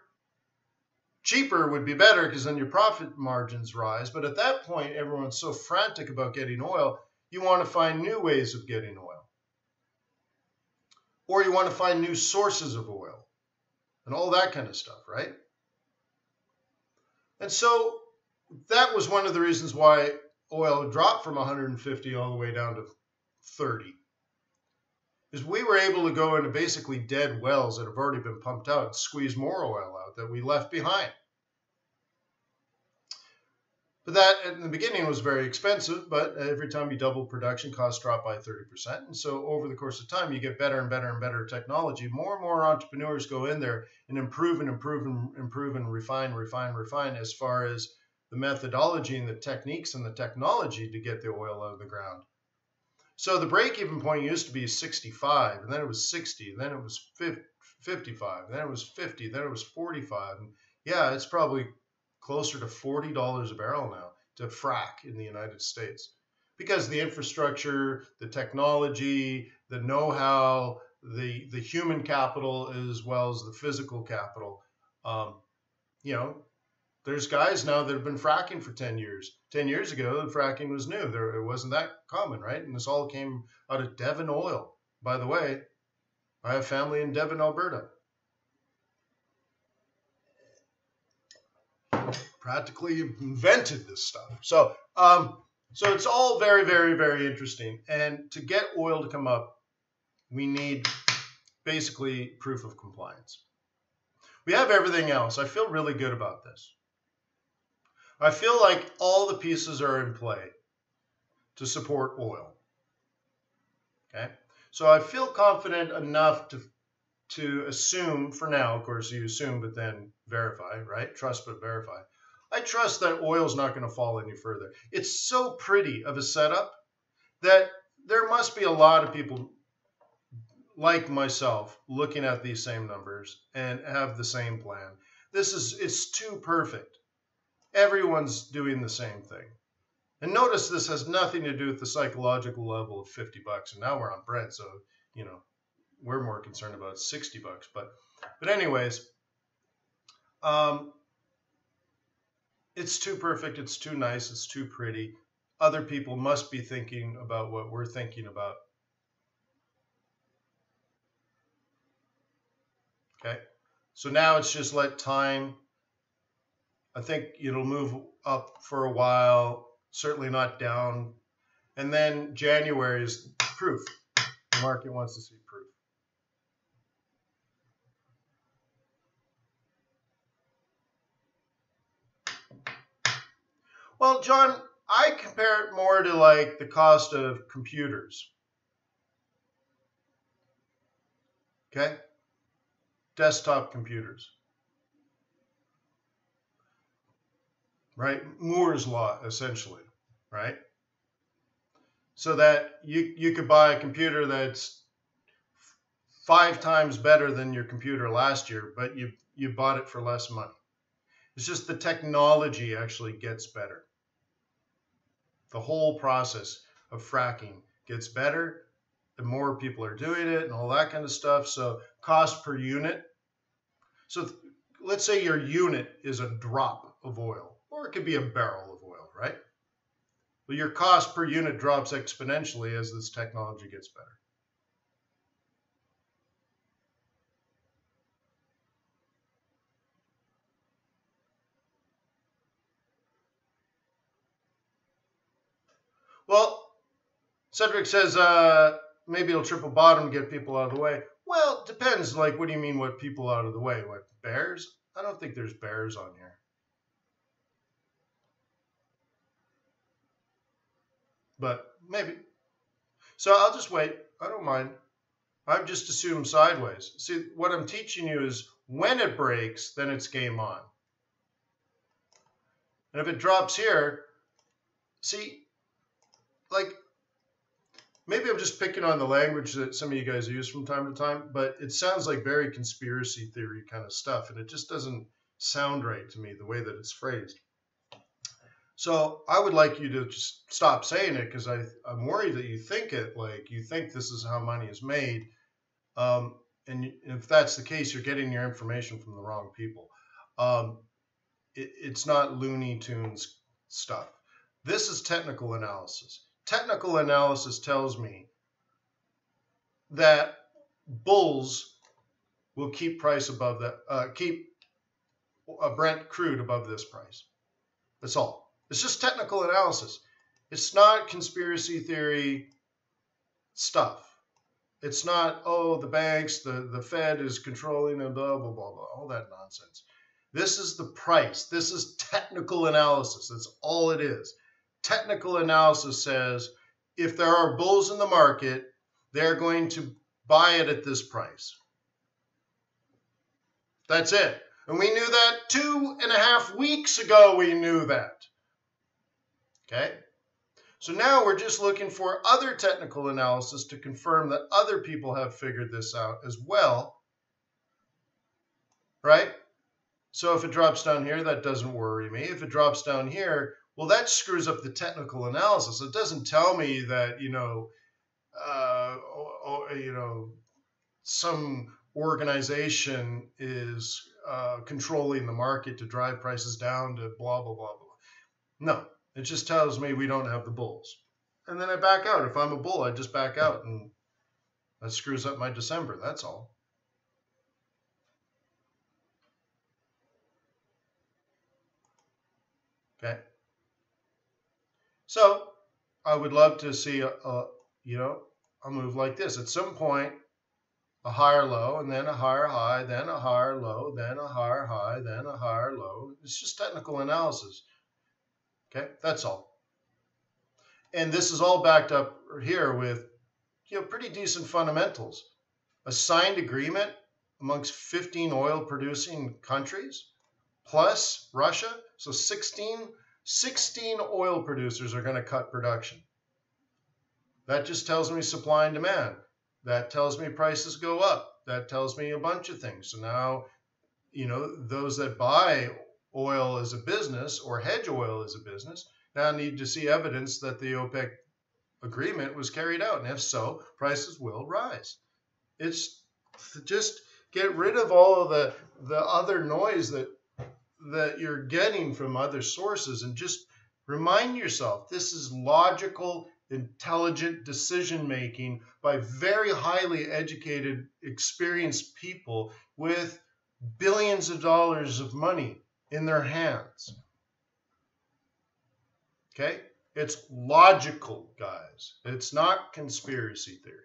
Cheaper would be better because then your profit margins rise. But at that point, everyone's so frantic about getting oil, you want to find new ways of getting oil. Or you want to find new sources of oil and all that kind of stuff, right? And so that was one of the reasons why oil dropped from 150 all the way down to 30. Is we were able to go into basically dead wells that have already been pumped out and squeeze more oil out that we left behind. But that in the beginning was very expensive, but every time you double production, costs drop by 30%. And so over the course of time, you get better and better and better technology. More and more entrepreneurs go in there and improve and refine as far as the methodology and the techniques and the technology to get the oil out of the ground. So the break-even point used to be 65, and then it was 60, and then it was 55, and then it was 50, then it was 45. And yeah, it's probably closer to $40 a barrel now to frack in the United States because the infrastructure, the technology, the know-how, the human capital as well as the physical capital. You know, there's guys now that have been fracking for 10 years. 10 years ago, the fracking was new. It wasn't that common, right? And this all came out of Devon Oil. By the way, I have family in Devon, Alberta. Practically invented this stuff. So it's all very, very, very interesting. And to get oil to come up, we need basically proof of compliance. We have everything else. I feel really good about this. I feel like all the pieces are in play to support oil. Okay, so I feel confident enough to assume for now. Of course, you assume, but then verify, right? Trust but verify. I trust that oil's not going to fall any further. It's so pretty of a setup that there must be a lot of people like myself looking at these same numbers and have the same plan. It's too perfect. Everyone's doing the same thing. And notice this has nothing to do with the psychological level of $50. And now we're on Brent, so, you know, we're more concerned about $60. But anyways, it's too perfect. It's too nice. It's too pretty. Other people must be thinking about what we're thinking about. Okay. So now it's just let time. I think it'll move up for a while, certainly not down. And then January is proof. The market wants to see proof. Well, John, I compare it more to like the cost of computers. Okay? Desktop computers. Right? Moore's law, essentially, right? So that you could buy a computer that's 5 times better than your computer last year, but you bought it for less money. It's just the technology actually gets better. The whole process of fracking gets better. The more people are doing it and all that kind of stuff. So cost per unit. So let's say your unit is a drop of oil, or it could be a barrel of oil, right? Well, your cost per unit drops exponentially as this technology gets better. Well, Cedric says maybe it'll triple bottom, get people out of the way. Well, it depends. Like, what do you mean, what people out of the way? What, bears? I don't think there's bears on here. But maybe. So I'll just wait. I don't mind. I've just assumed sideways. See, what I'm teaching you is when it breaks, then it's game on. And if it drops here, see, like, maybe I'm just picking on the language that some of you guys use from time to time, but it sounds like very conspiracy theory kind of stuff, and it just doesn't sound right to me the way that it's phrased. So I would like you to just stop saying it, because I'm worried that you think it, like you think this is how money is made. And if that's the case, you're getting your information from the wrong people. it's not Looney Tunes stuff. This is technical analysis. Technical analysis tells me that bulls will keep price above that, keep a Brent crude above this price. That's all. It's just technical analysis. It's not conspiracy theory stuff. It's not, oh, the banks, the Fed is controlling and blah, blah, blah, blah, all that nonsense. This is the price. This is technical analysis. That's all it is. Technical analysis says if there are bulls in the market, they're going to buy it at this price. That's it. And we knew that 2.5 weeks ago, we knew that. Okay? So now we're just looking for other technical analysis to confirm that other people have figured this out as well. Right? So if it drops down here, that doesn't worry me. If it drops down here, well, that screws up the technical analysis. It doesn't tell me that, some organization is controlling the market to drive prices down to blah, blah, blah, blah. No, it just tells me we don't have the bulls. And then I back out. If I'm a bull, I just back out, and that screws up my December. That's all. Okay. So I would love to see a move like this. At some point, a higher low, and then a higher high, then a higher low, then a higher high, then a higher low. It's just technical analysis. Okay, that's all. And this is all backed up here with pretty decent fundamentals. A signed agreement amongst 15 oil producing countries plus Russia. So 16 oil producers are going to cut production. That just tells me supply and demand. That tells me prices go up. That tells me a bunch of things. So now, those that buy oil as a business or hedge oil as a business now need to see evidence that the OPEC agreement was carried out. And if so, prices will rise. It's just get rid of all of the other noise that you're getting from other sources and just remind yourself this is logical, intelligent decision making by very highly educated, experienced people with billions of dollars of money in their hands. Okay? It's logical, guys. It's not conspiracy theory.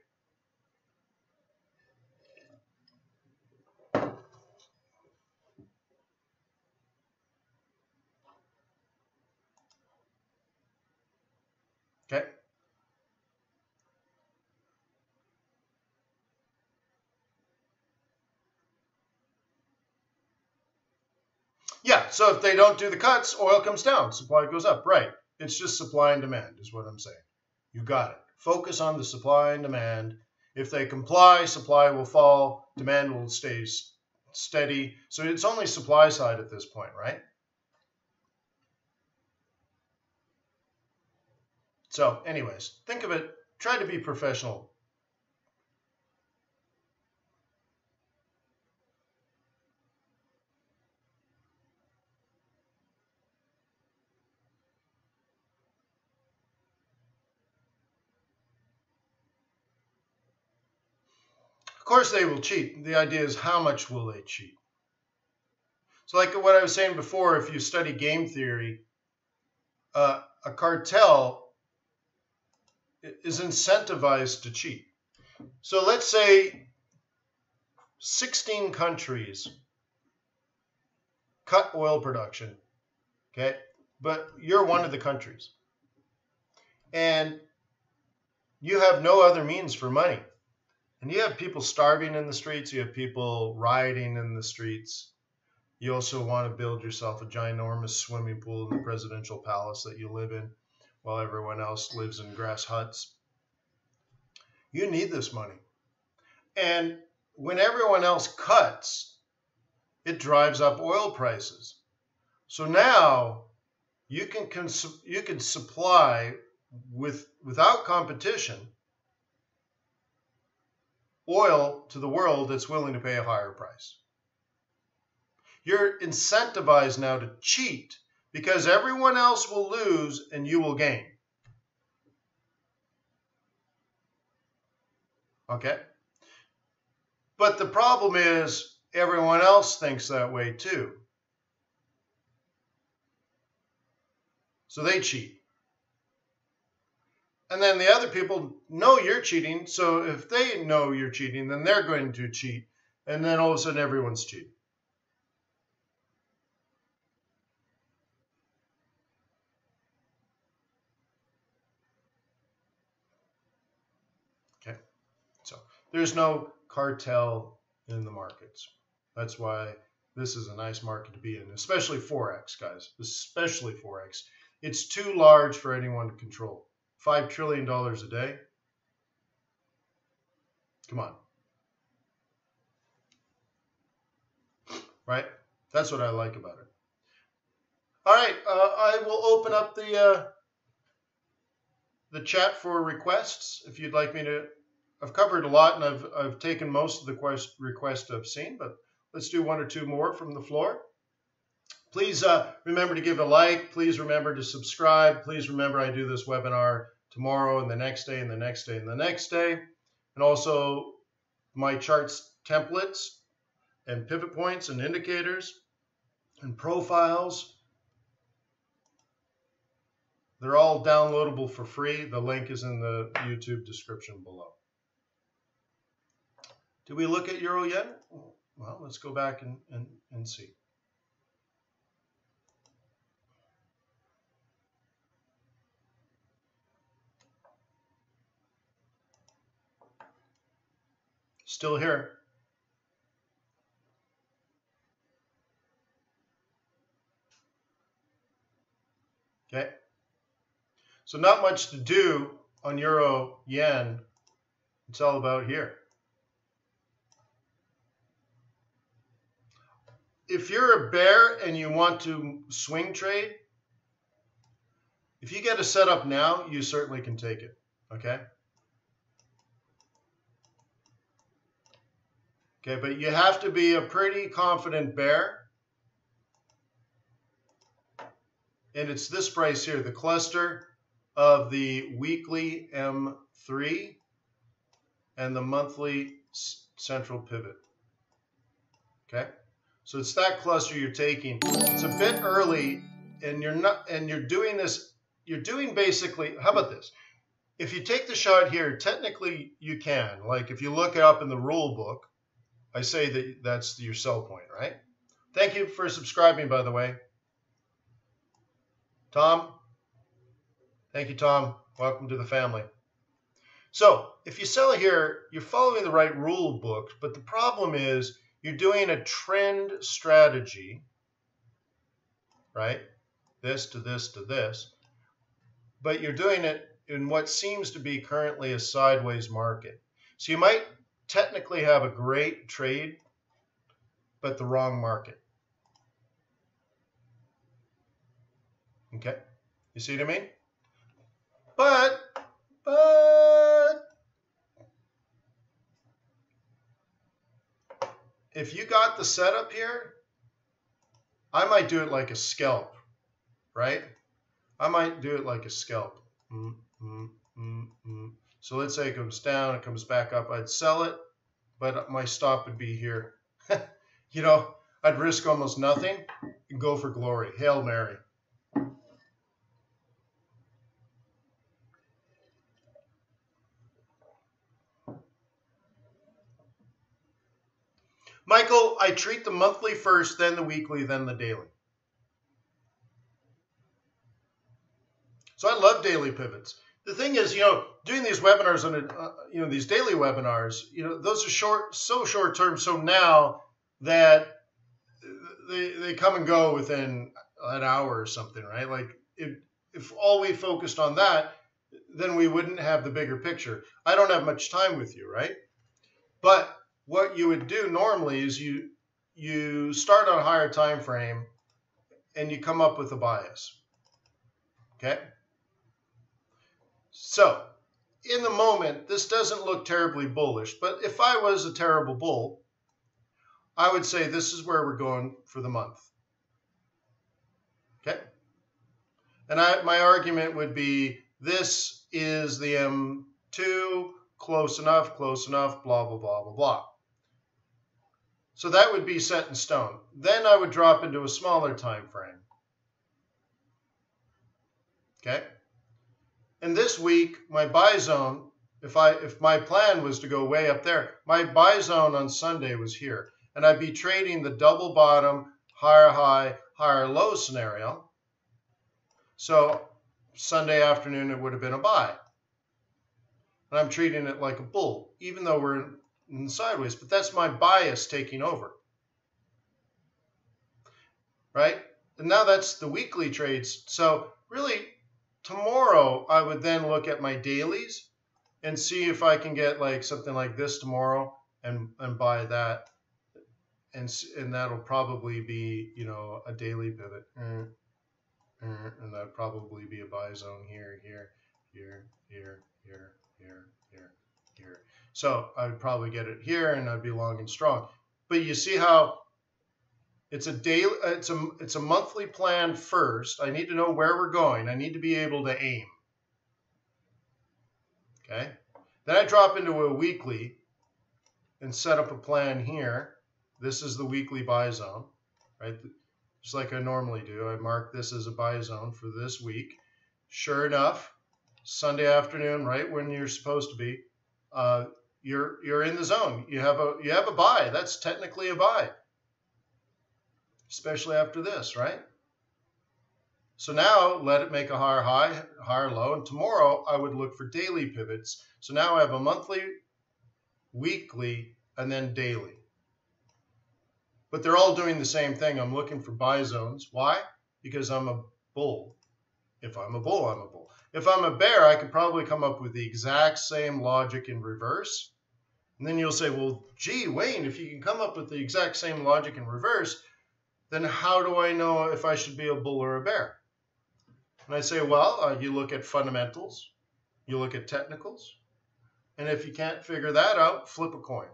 Okay? Yeah, so if they don't do the cuts, oil comes down, supply goes up. Right. It's just supply and demand is what I'm saying. You got it. Focus on the supply and demand. If they comply, supply will fall, demand will stay steady. So it's only supply side at this point, right? So anyways, think of it, try to be professional. Of course they will cheat. The idea is how much will they cheat? So like what I was saying before, if you study game theory, a cartel is incentivized to cheat. So let's say 16 countries cut oil production, okay? But you're one of the countries. And you have no other means for money. And you have people starving in the streets. You have people rioting in the streets. You also want to build yourself a ginormous swimming pool in the presidential palace that you live in while everyone else lives in grass huts. You need this money. And when everyone else cuts, it drives up oil prices. So now you can supply without competition oil to the world that's willing to pay a higher price. You're incentivized now to cheat because everyone else will lose and you will gain. Okay? But the problem is everyone else thinks that way too. So they cheat. And then the other people know you're cheating. So if they know you're cheating, then they're going to cheat. And then all of a sudden everyone's cheating. Okay. So there's no cartel in the markets. That's why this is a nice market to be in, especially Forex, guys, especially Forex. It's too large for anyone to control. $5 trillion a day. Come on. Right? That's what I like about it. All right. I will open up the chat for requests if you'd like me to. I've covered a lot, and I've taken most of the requests I've seen, but let's do one or two more from the floor. Please remember to give a like. Please remember to subscribe. Please remember I do this webinar tomorrow and the next day and the next day and the next day. And also my charts templates and pivot points and indicators and profiles. They're all downloadable for free. The link is in the YouTube description below. Did we look at Euro yen? Well, let's go back and see. Still here. Okay. So not much to do on Euro yen. It's all about here. If you're a bear and you want to swing trade, if you get a setup now, you certainly can take it. Okay. Okay, but you have to be a pretty confident bear. And it's this price here, the cluster of the weekly M3 and the monthly central pivot. Okay? So it's that cluster you're taking. It's a bit early, and you're doing this, you're doing basically, how about this? If you take the shot here, technically you can. Like if you look it up in the rule book, I say that that's your sell point, right? Thank you for subscribing, by the way. Tom? Thank you, Tom. Welcome to the family. So if you sell here, you're following the right rule book, but the problem is you're doing a trend strategy, right? This to this to this, but you're doing it in what seems to be currently a sideways market. So you might technically have a great trade, but the wrong market. Okay, you see what I mean? But if you got the setup here, I might do it like a scalp, right? I might do it like a scalp. So let's say it comes down, it comes back up. I'd sell it, but my stop would be here. You know, I'd risk almost nothing and go for glory. Hail Mary. Michael, I treat the monthly first, then the weekly, then the daily. So I love daily pivots. The thing is, you know, doing these webinars on these daily webinars, those are so short term. So now that they come and go within an hour or something, right? Like if all we focused on that, then we wouldn't have the bigger picture. I don't have much time with you, right? But what you would do normally is you start on a higher time frame and you come up with a bias. Okay? So, in the moment, this doesn't look terribly bullish, but if I was a terrible bull, I would say this is where we're going for the month. Okay? And my argument would be this is the M2, close enough, blah, blah, blah, blah, blah. So that would be set in stone. Then I would drop into a smaller time frame. Okay? And this week, my buy zone, if my plan was to go way up there, my buy zone on Sunday was here. And I'd be trading the double bottom, higher high, higher low scenario. So Sunday afternoon, it would have been a buy. And I'm treating it like a bull, even though we're in sideways. But that's my bias taking over. Right? And now that's the weekly trades. So really, tomorrow, I would then look at my dailies and see if I can get like something like this tomorrow and buy that. And that'll probably be, you know, a daily pivot. And that'd probably be a buy zone here, here, here, here, here, here, here, here. So I would probably get it here and I'd be long and strong. But you see how it's a daily, it's a monthly plan first. I need to know where we're going. I need to be able to aim. Okay. Then I drop into a weekly and set up a plan here. This is the weekly buy zone, right? Just like I normally do. I mark this as a buy zone for this week. Sure enough, Sunday afternoon, right when you're supposed to be, you're in the zone. You have a buy. That's technically a buy, especially after this, right? So now let it make a higher high, higher low, and tomorrow I would look for daily pivots. So now I have a monthly, weekly, and then daily. But they're all doing the same thing. I'm looking for buy zones. Why? Because I'm a bull. If I'm a bull, I'm a bull. If I'm a bear, I could probably come up with the exact same logic in reverse. And then you'll say, well, gee, Wayne, if you can come up with the exact same logic in reverse, then how do I know if I should be a bull or a bear? And I say, well, you look at fundamentals, you look at technicals, and if you can't figure that out, flip a coin.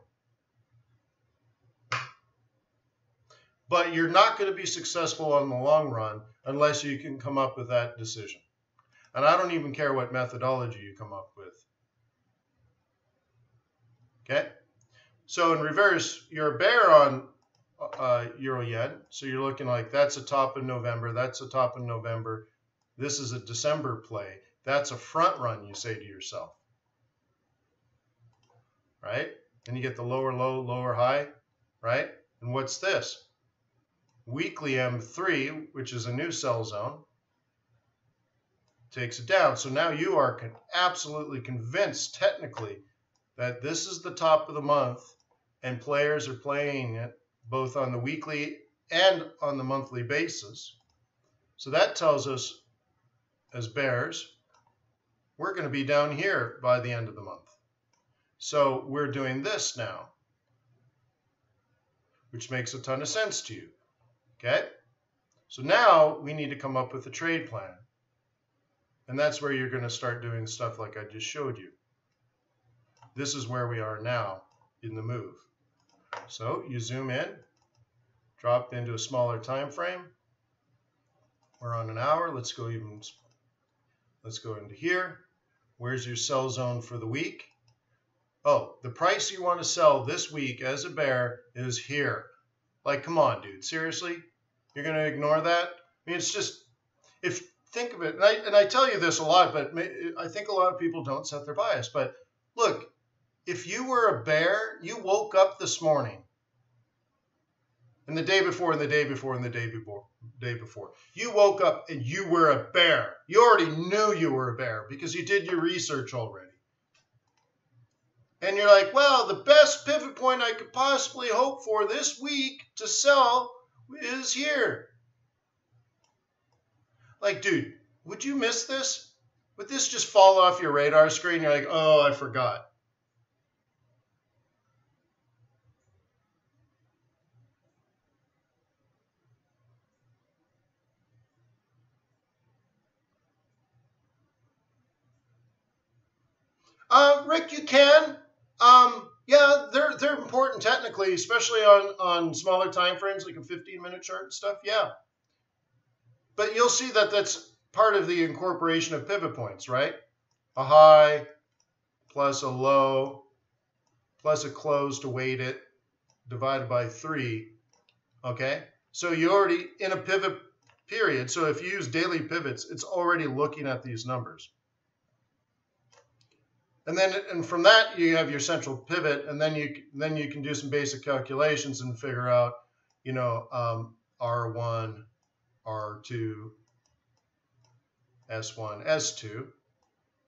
But you're not going to be successful on the long run unless you can come up with that decision. And I don't even care what methodology you come up with. Okay? So in reverse, you're a bear on Euro Yen. So you're looking like that's a top in November, that's a top in November. This is a December play. That's a front run, you say to yourself. Right? And you get the lower low, lower high, right? And what's this? Weekly M3, which is a new sell zone, takes it down. So now you are absolutely convinced technically that this is the top of the month and players are playing it both on the weekly and on the monthly basis. So that tells us as bears, we're going to be down here by the end of the month. So we're doing this now, which makes a ton of sense to you. Okay? So now we need to come up with a trade plan. And that's where you're going to start doing stuff like I just showed you. This is where we are now in the move. So you zoom in, drop into a smaller time frame. We're on an hour. Let's go into here. Where's your sell zone for the week? Oh, the price you want to sell this week as a bear is here. Like, come on, dude. Seriously? You're going to ignore that? I mean, it's just, think of it, and I tell you this a lot, but I think a lot of people don't set their bias. But look, if you were a bear, you woke up this morning, and the day before, and the day before, and the day before. You woke up and you were a bear. You already knew you were a bear because you did your research already. And you're like, well, the best pivot point I could possibly hope for this week to sell is here. Like, dude, would you miss this? Would this just fall off your radar screen? You're like, oh, I forgot. Rick, you can. Yeah, they're important technically, especially on smaller time frames, like a 15-minute chart and stuff. Yeah, but you'll see that that's part of the incorporation of pivot points, right? A high plus a low plus a close to weight it divided by 3. Okay, so you're already in a pivot period. So if you use daily pivots, it's already looking at these numbers. And from that you have your central pivot, and then you can do some basic calculations and figure out, you know, R1, R2, S1, S2.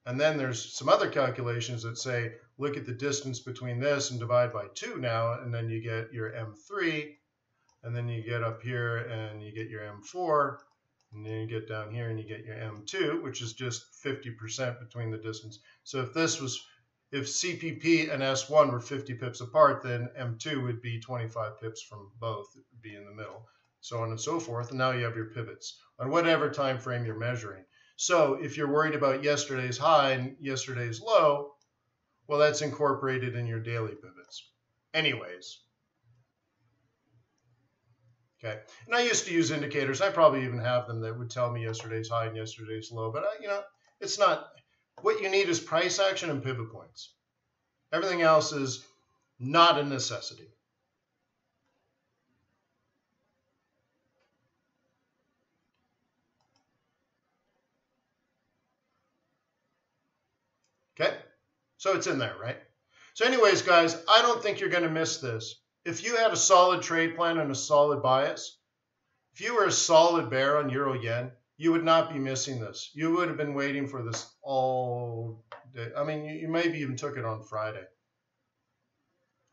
And then there's some other calculations that say, look at the distance between this and divide by 2 now, and then you get your M3, and then you get up here and you get your M4, and then you get down here and you get your M2, which is just 50% between the distance. So if CPP and S1 were 50 pips apart, then M2 would be 25 pips from both. It would be in the middle, so on and so forth. And now you have your pivots on whatever time frame you're measuring. So if you're worried about yesterday's high and yesterday's low, well, that's incorporated in your daily pivots. Anyways. Okay. And I used to use indicators. I probably even have them that would tell me yesterday's high and yesterday's low. But, you know, it's not. What you need is price action and pivot points. Everything else is not a necessity. Okay, so it's in there, right? So anyways, guys, I don't think you're going to miss this. If you had a solid trade plan and a solid bias, if you were a solid bear on Euro Yen, you would not be missing this. You would have been waiting for this all day. I mean, you maybe even took it on Friday.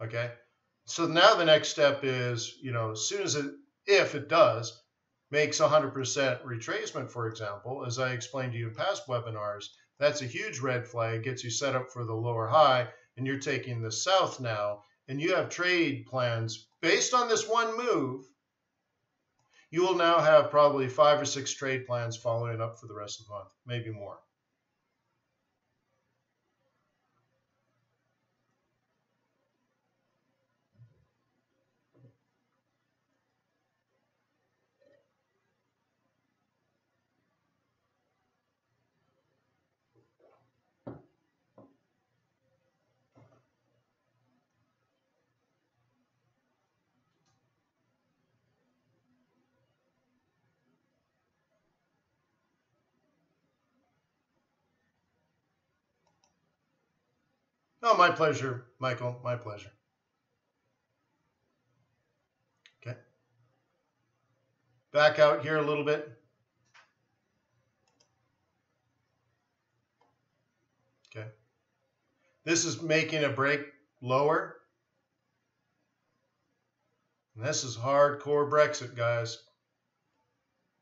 Okay, so now the next step is, you know, as soon as if it does, makes 100% retracement, for example, as I explained to you in past webinars, that's a huge red flag, gets you set up for the lower high, and you're taking the south now, and you have trade plans based on this one move. You will now have probably 5 or 6 trade plans following up for the rest of the month, maybe more. No, my pleasure, Michael, my pleasure. Okay. Back out here a little bit. Okay. This is making a break lower. And this is hardcore Brexit, guys.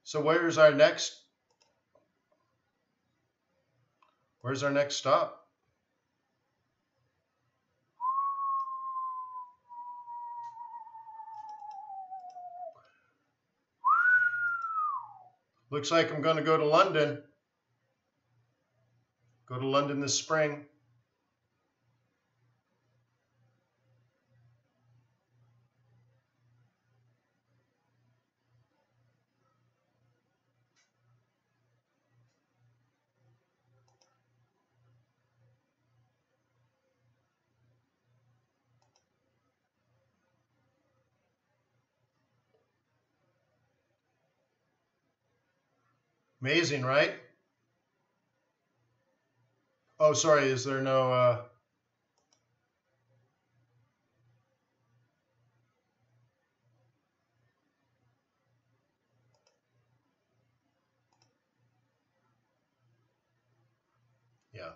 So where's our next stop? Looks like I'm going to go to London. Go to London this spring. Amazing, right? Oh, sorry, is there no... Yeah.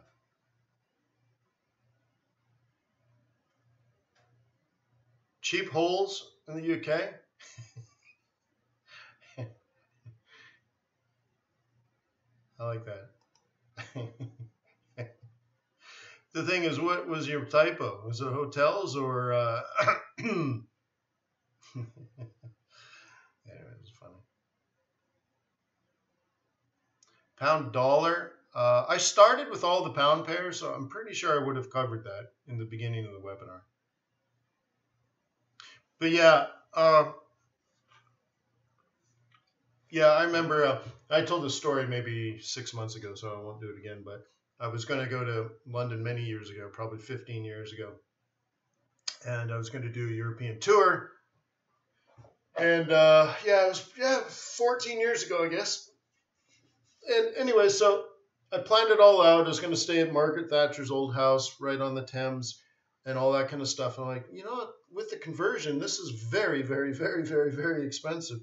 Cheap holes in the UK? I like that. The thing is, what was your typo? Was it hotels or... Anyway, it's funny. Pound dollar. I started with all the pound pairs, so I'm pretty sure I would have covered that in the beginning of the webinar. But yeah, yeah, I remember I told this story maybe 6 months ago, so I won't do it again. But I was going to go to London many years ago, probably 15 years ago, and I was going to do a European tour. And yeah, it was 14 years ago, I guess. And anyway, so I planned it all out. I was going to stay at Margaret Thatcher's old house right on the Thames and all that kind of stuff. And I'm like, you know what? With the conversion, this is very, very, very, very, very expensive.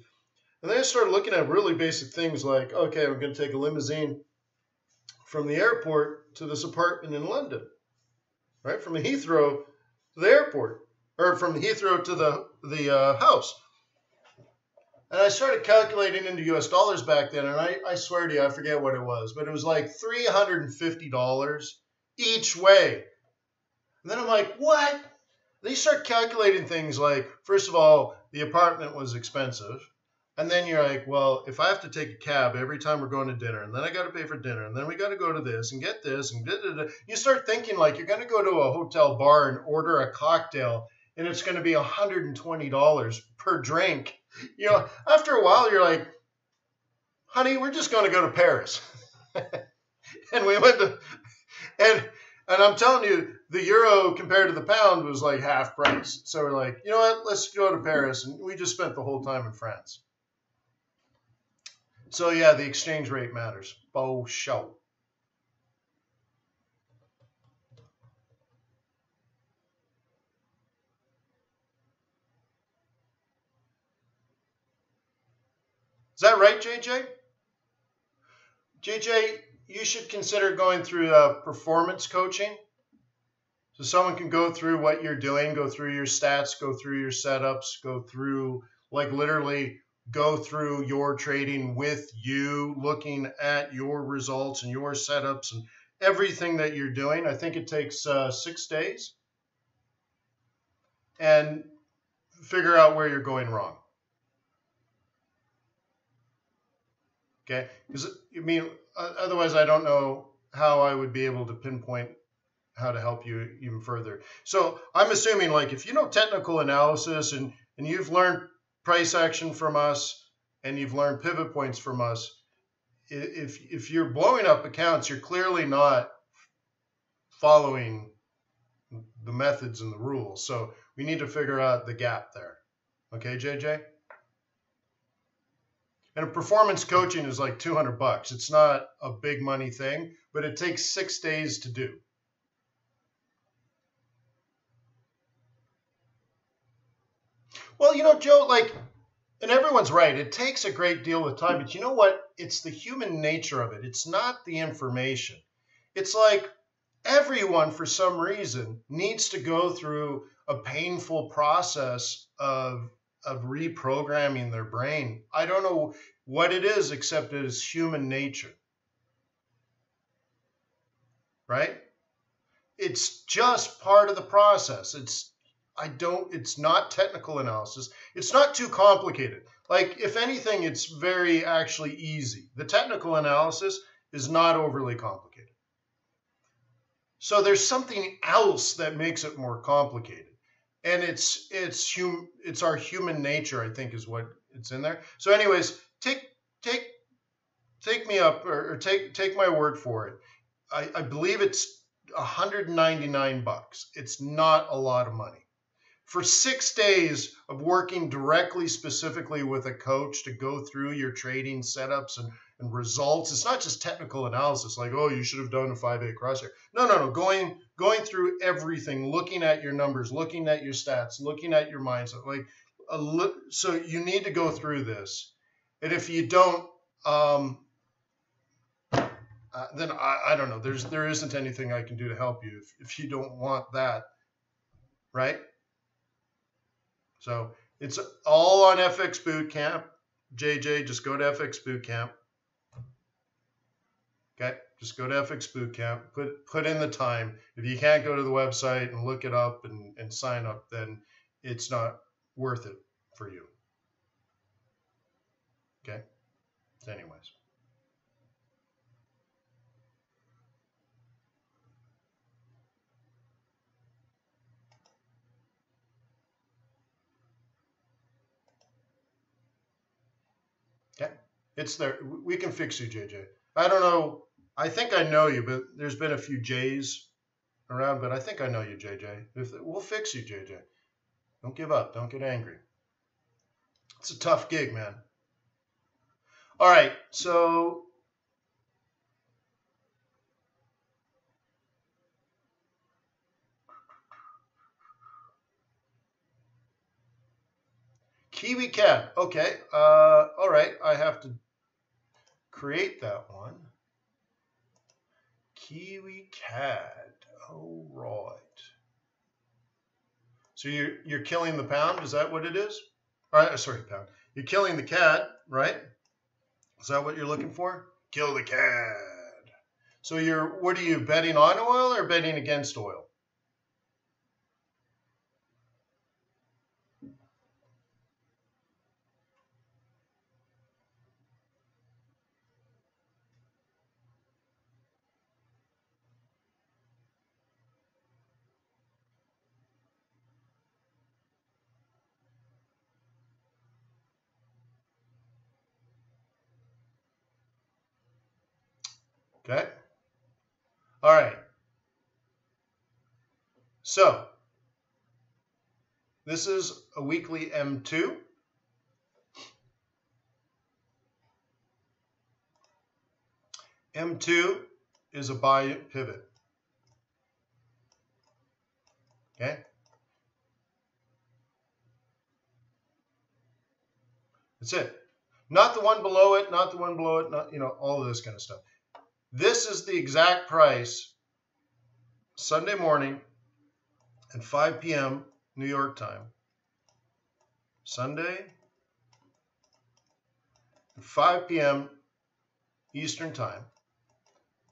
And then I started looking at really basic things like, okay, I'm going to take a limousine from the airport to this apartment in London, right? From the Heathrow to the airport, or from the Heathrow to the house. And I started calculating into US dollars back then, and I swear to you, I forget what it was, but it was like $350 each way. And then I'm like, what? Then you start calculating things like, first of all, the apartment was expensive. And then you're like, well, if I have to take a cab every time we're going to dinner, and then I got to pay for dinner, and then we got to go to this and get this, and you start thinking like you're going to go to a hotel bar and order a cocktail, and it's going to be $120 per drink. You know, after a while, you're like, honey, we're just going to go to Paris. And we went to, and I'm telling you, the euro compared to the pound was like half price. So we're like, you know what, let's go to Paris. And we just spent the whole time in France. So yeah, the exchange rate matters. Bo show. Is that right, JJ? JJ, you should consider going through performance coaching. So someone can go through what you're doing, go through your stats, go through your setups, go through, like literally go through your trading with you, looking at your results and your setups and everything that you're doing. I think it takes 6 days. And figure out where you're going wrong. Okay, because I mean, otherwise I don't know how I would be able to pinpoint how to help you even further. So I'm assuming like if you know technical analysis and you've learned price action from us and you've learned pivot points from us, if you're blowing up accounts, you're clearly not following the methods and the rules. So we need to figure out the gap there. Okay, JJ? And performance coaching is like $200. It's not a big money thing, but it takes 6 days to do. Well, you know, Joe, like, and everyone's right. It takes a great deal of time, but you know what? It's the human nature of it. It's not the information. It's like everyone, for some reason, needs to go through a painful process of reprogramming their brain. I don't know what it is, except it is human nature. Right? It's just part of the process. It's not technical analysis. It's not too complicated. Like, if anything, it's very actually easy. The technical analysis is not overly complicated. So there's something else that makes it more complicated. And it's our human nature, I think, is what it's in there. So anyways, take me up or take my word for it. I believe it's $199. It's not a lot of money. For 6 days of working directly, specifically with a coach to go through your trading setups and results. It's not just technical analysis like, oh, you should have done a 5-8 crosshair. No. Going through everything, looking at your numbers, looking at your stats, looking at your mindset. So you need to go through this. And if you don't, then I don't know. There isn't anything I can do to help you if you don't want that, right? So it's all on FX Bootcamp. JJ, just go to FX Bootcamp. Okay, just go to FX Bootcamp. Put in the time. If you can't go to the website and look it up and sign up, then it's not worth it for you. Okay. So anyways. Okay, it's there. We can fix you, JJ. I don't know. I think I know you, but there's been a few J's around, but I think I know you, JJ. We'll fix you, JJ. Don't give up. Don't get angry. It's a tough gig, man. All right, so Kiwi CAD. Okay. All right. I have to create that one. Kiwi CAD. All right. So you're killing the pound. Is that what it is? All right. Sorry, pound. You're killing the CAD, right? Is that what you're looking for? Kill the CAD. So what are you betting on oil or betting against oil? Okay. All right. So this is a weekly M2. M2 is a buy pivot. Okay. That's it. Not the one below it, not the one below it, not, all of this kind of stuff. This is the exact price Sunday morning at 5 p.m. New York time. Sunday at 5 p.m. Eastern time.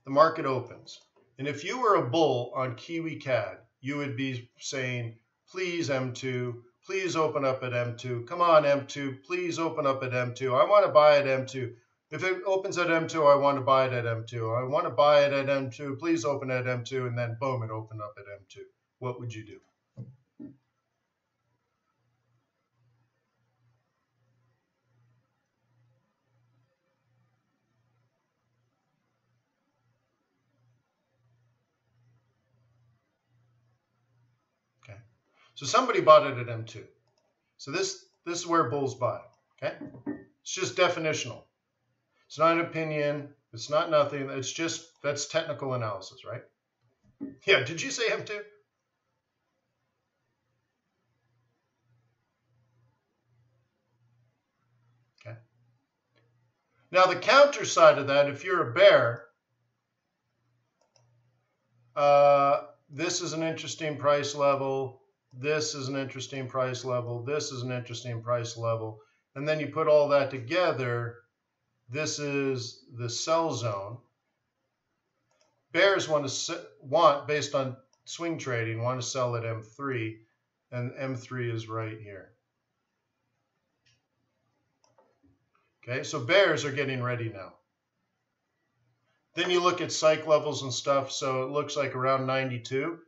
The market opens. And if you were a bull on Kiwi CAD, you would be saying, please M2, please open up at M2. Come on, M2, please open up at M2. I want to buy at M2. If it opens at M2, I want to buy it at M2. I want to buy it at M2. Please open at M2. And then boom, it opened up at M2. What would you do? Okay. So somebody bought it at M2. So this is where bulls buy. Okay. It's just definitional. It's not an opinion. It's not nothing. It's just, that's technical analysis, right? Yeah. Did you say M2? Okay. Now the counter side of that, if you're a bear, this is an interesting price level. This is an interesting price level. This is an interesting price level. And then you put all that together. This is the sell zone. Bears want based on swing trading, want to sell at M3, and M3 is right here. Okay, so bears are getting ready now. Then you look at psych levels and stuff, so it looks like around 92.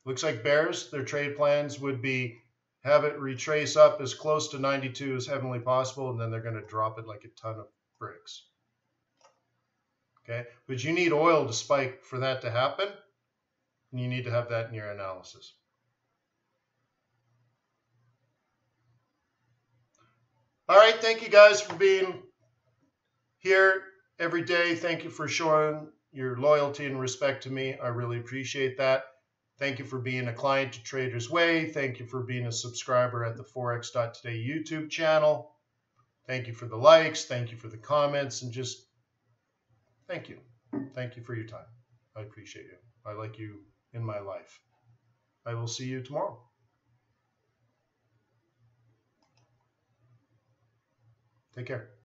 Looks like bears, their trade plans would be have it retrace up as close to 92 as heavenly possible, and then they're going to drop it like a ton of bricks. Okay, but you need oil to spike for that to happen, and you need to have that in your analysis. All right, thank you guys for being here every day. Thank you for showing your loyalty and respect to me. I really appreciate that. Thank you for being a client to Trader's Way. Thank you for being a subscriber at the Forex.Today YouTube channel. Thank you for the likes. Thank you for the comments. And just thank you. Thank you for your time. I appreciate you. I like you in my life. I will see you tomorrow. Take care.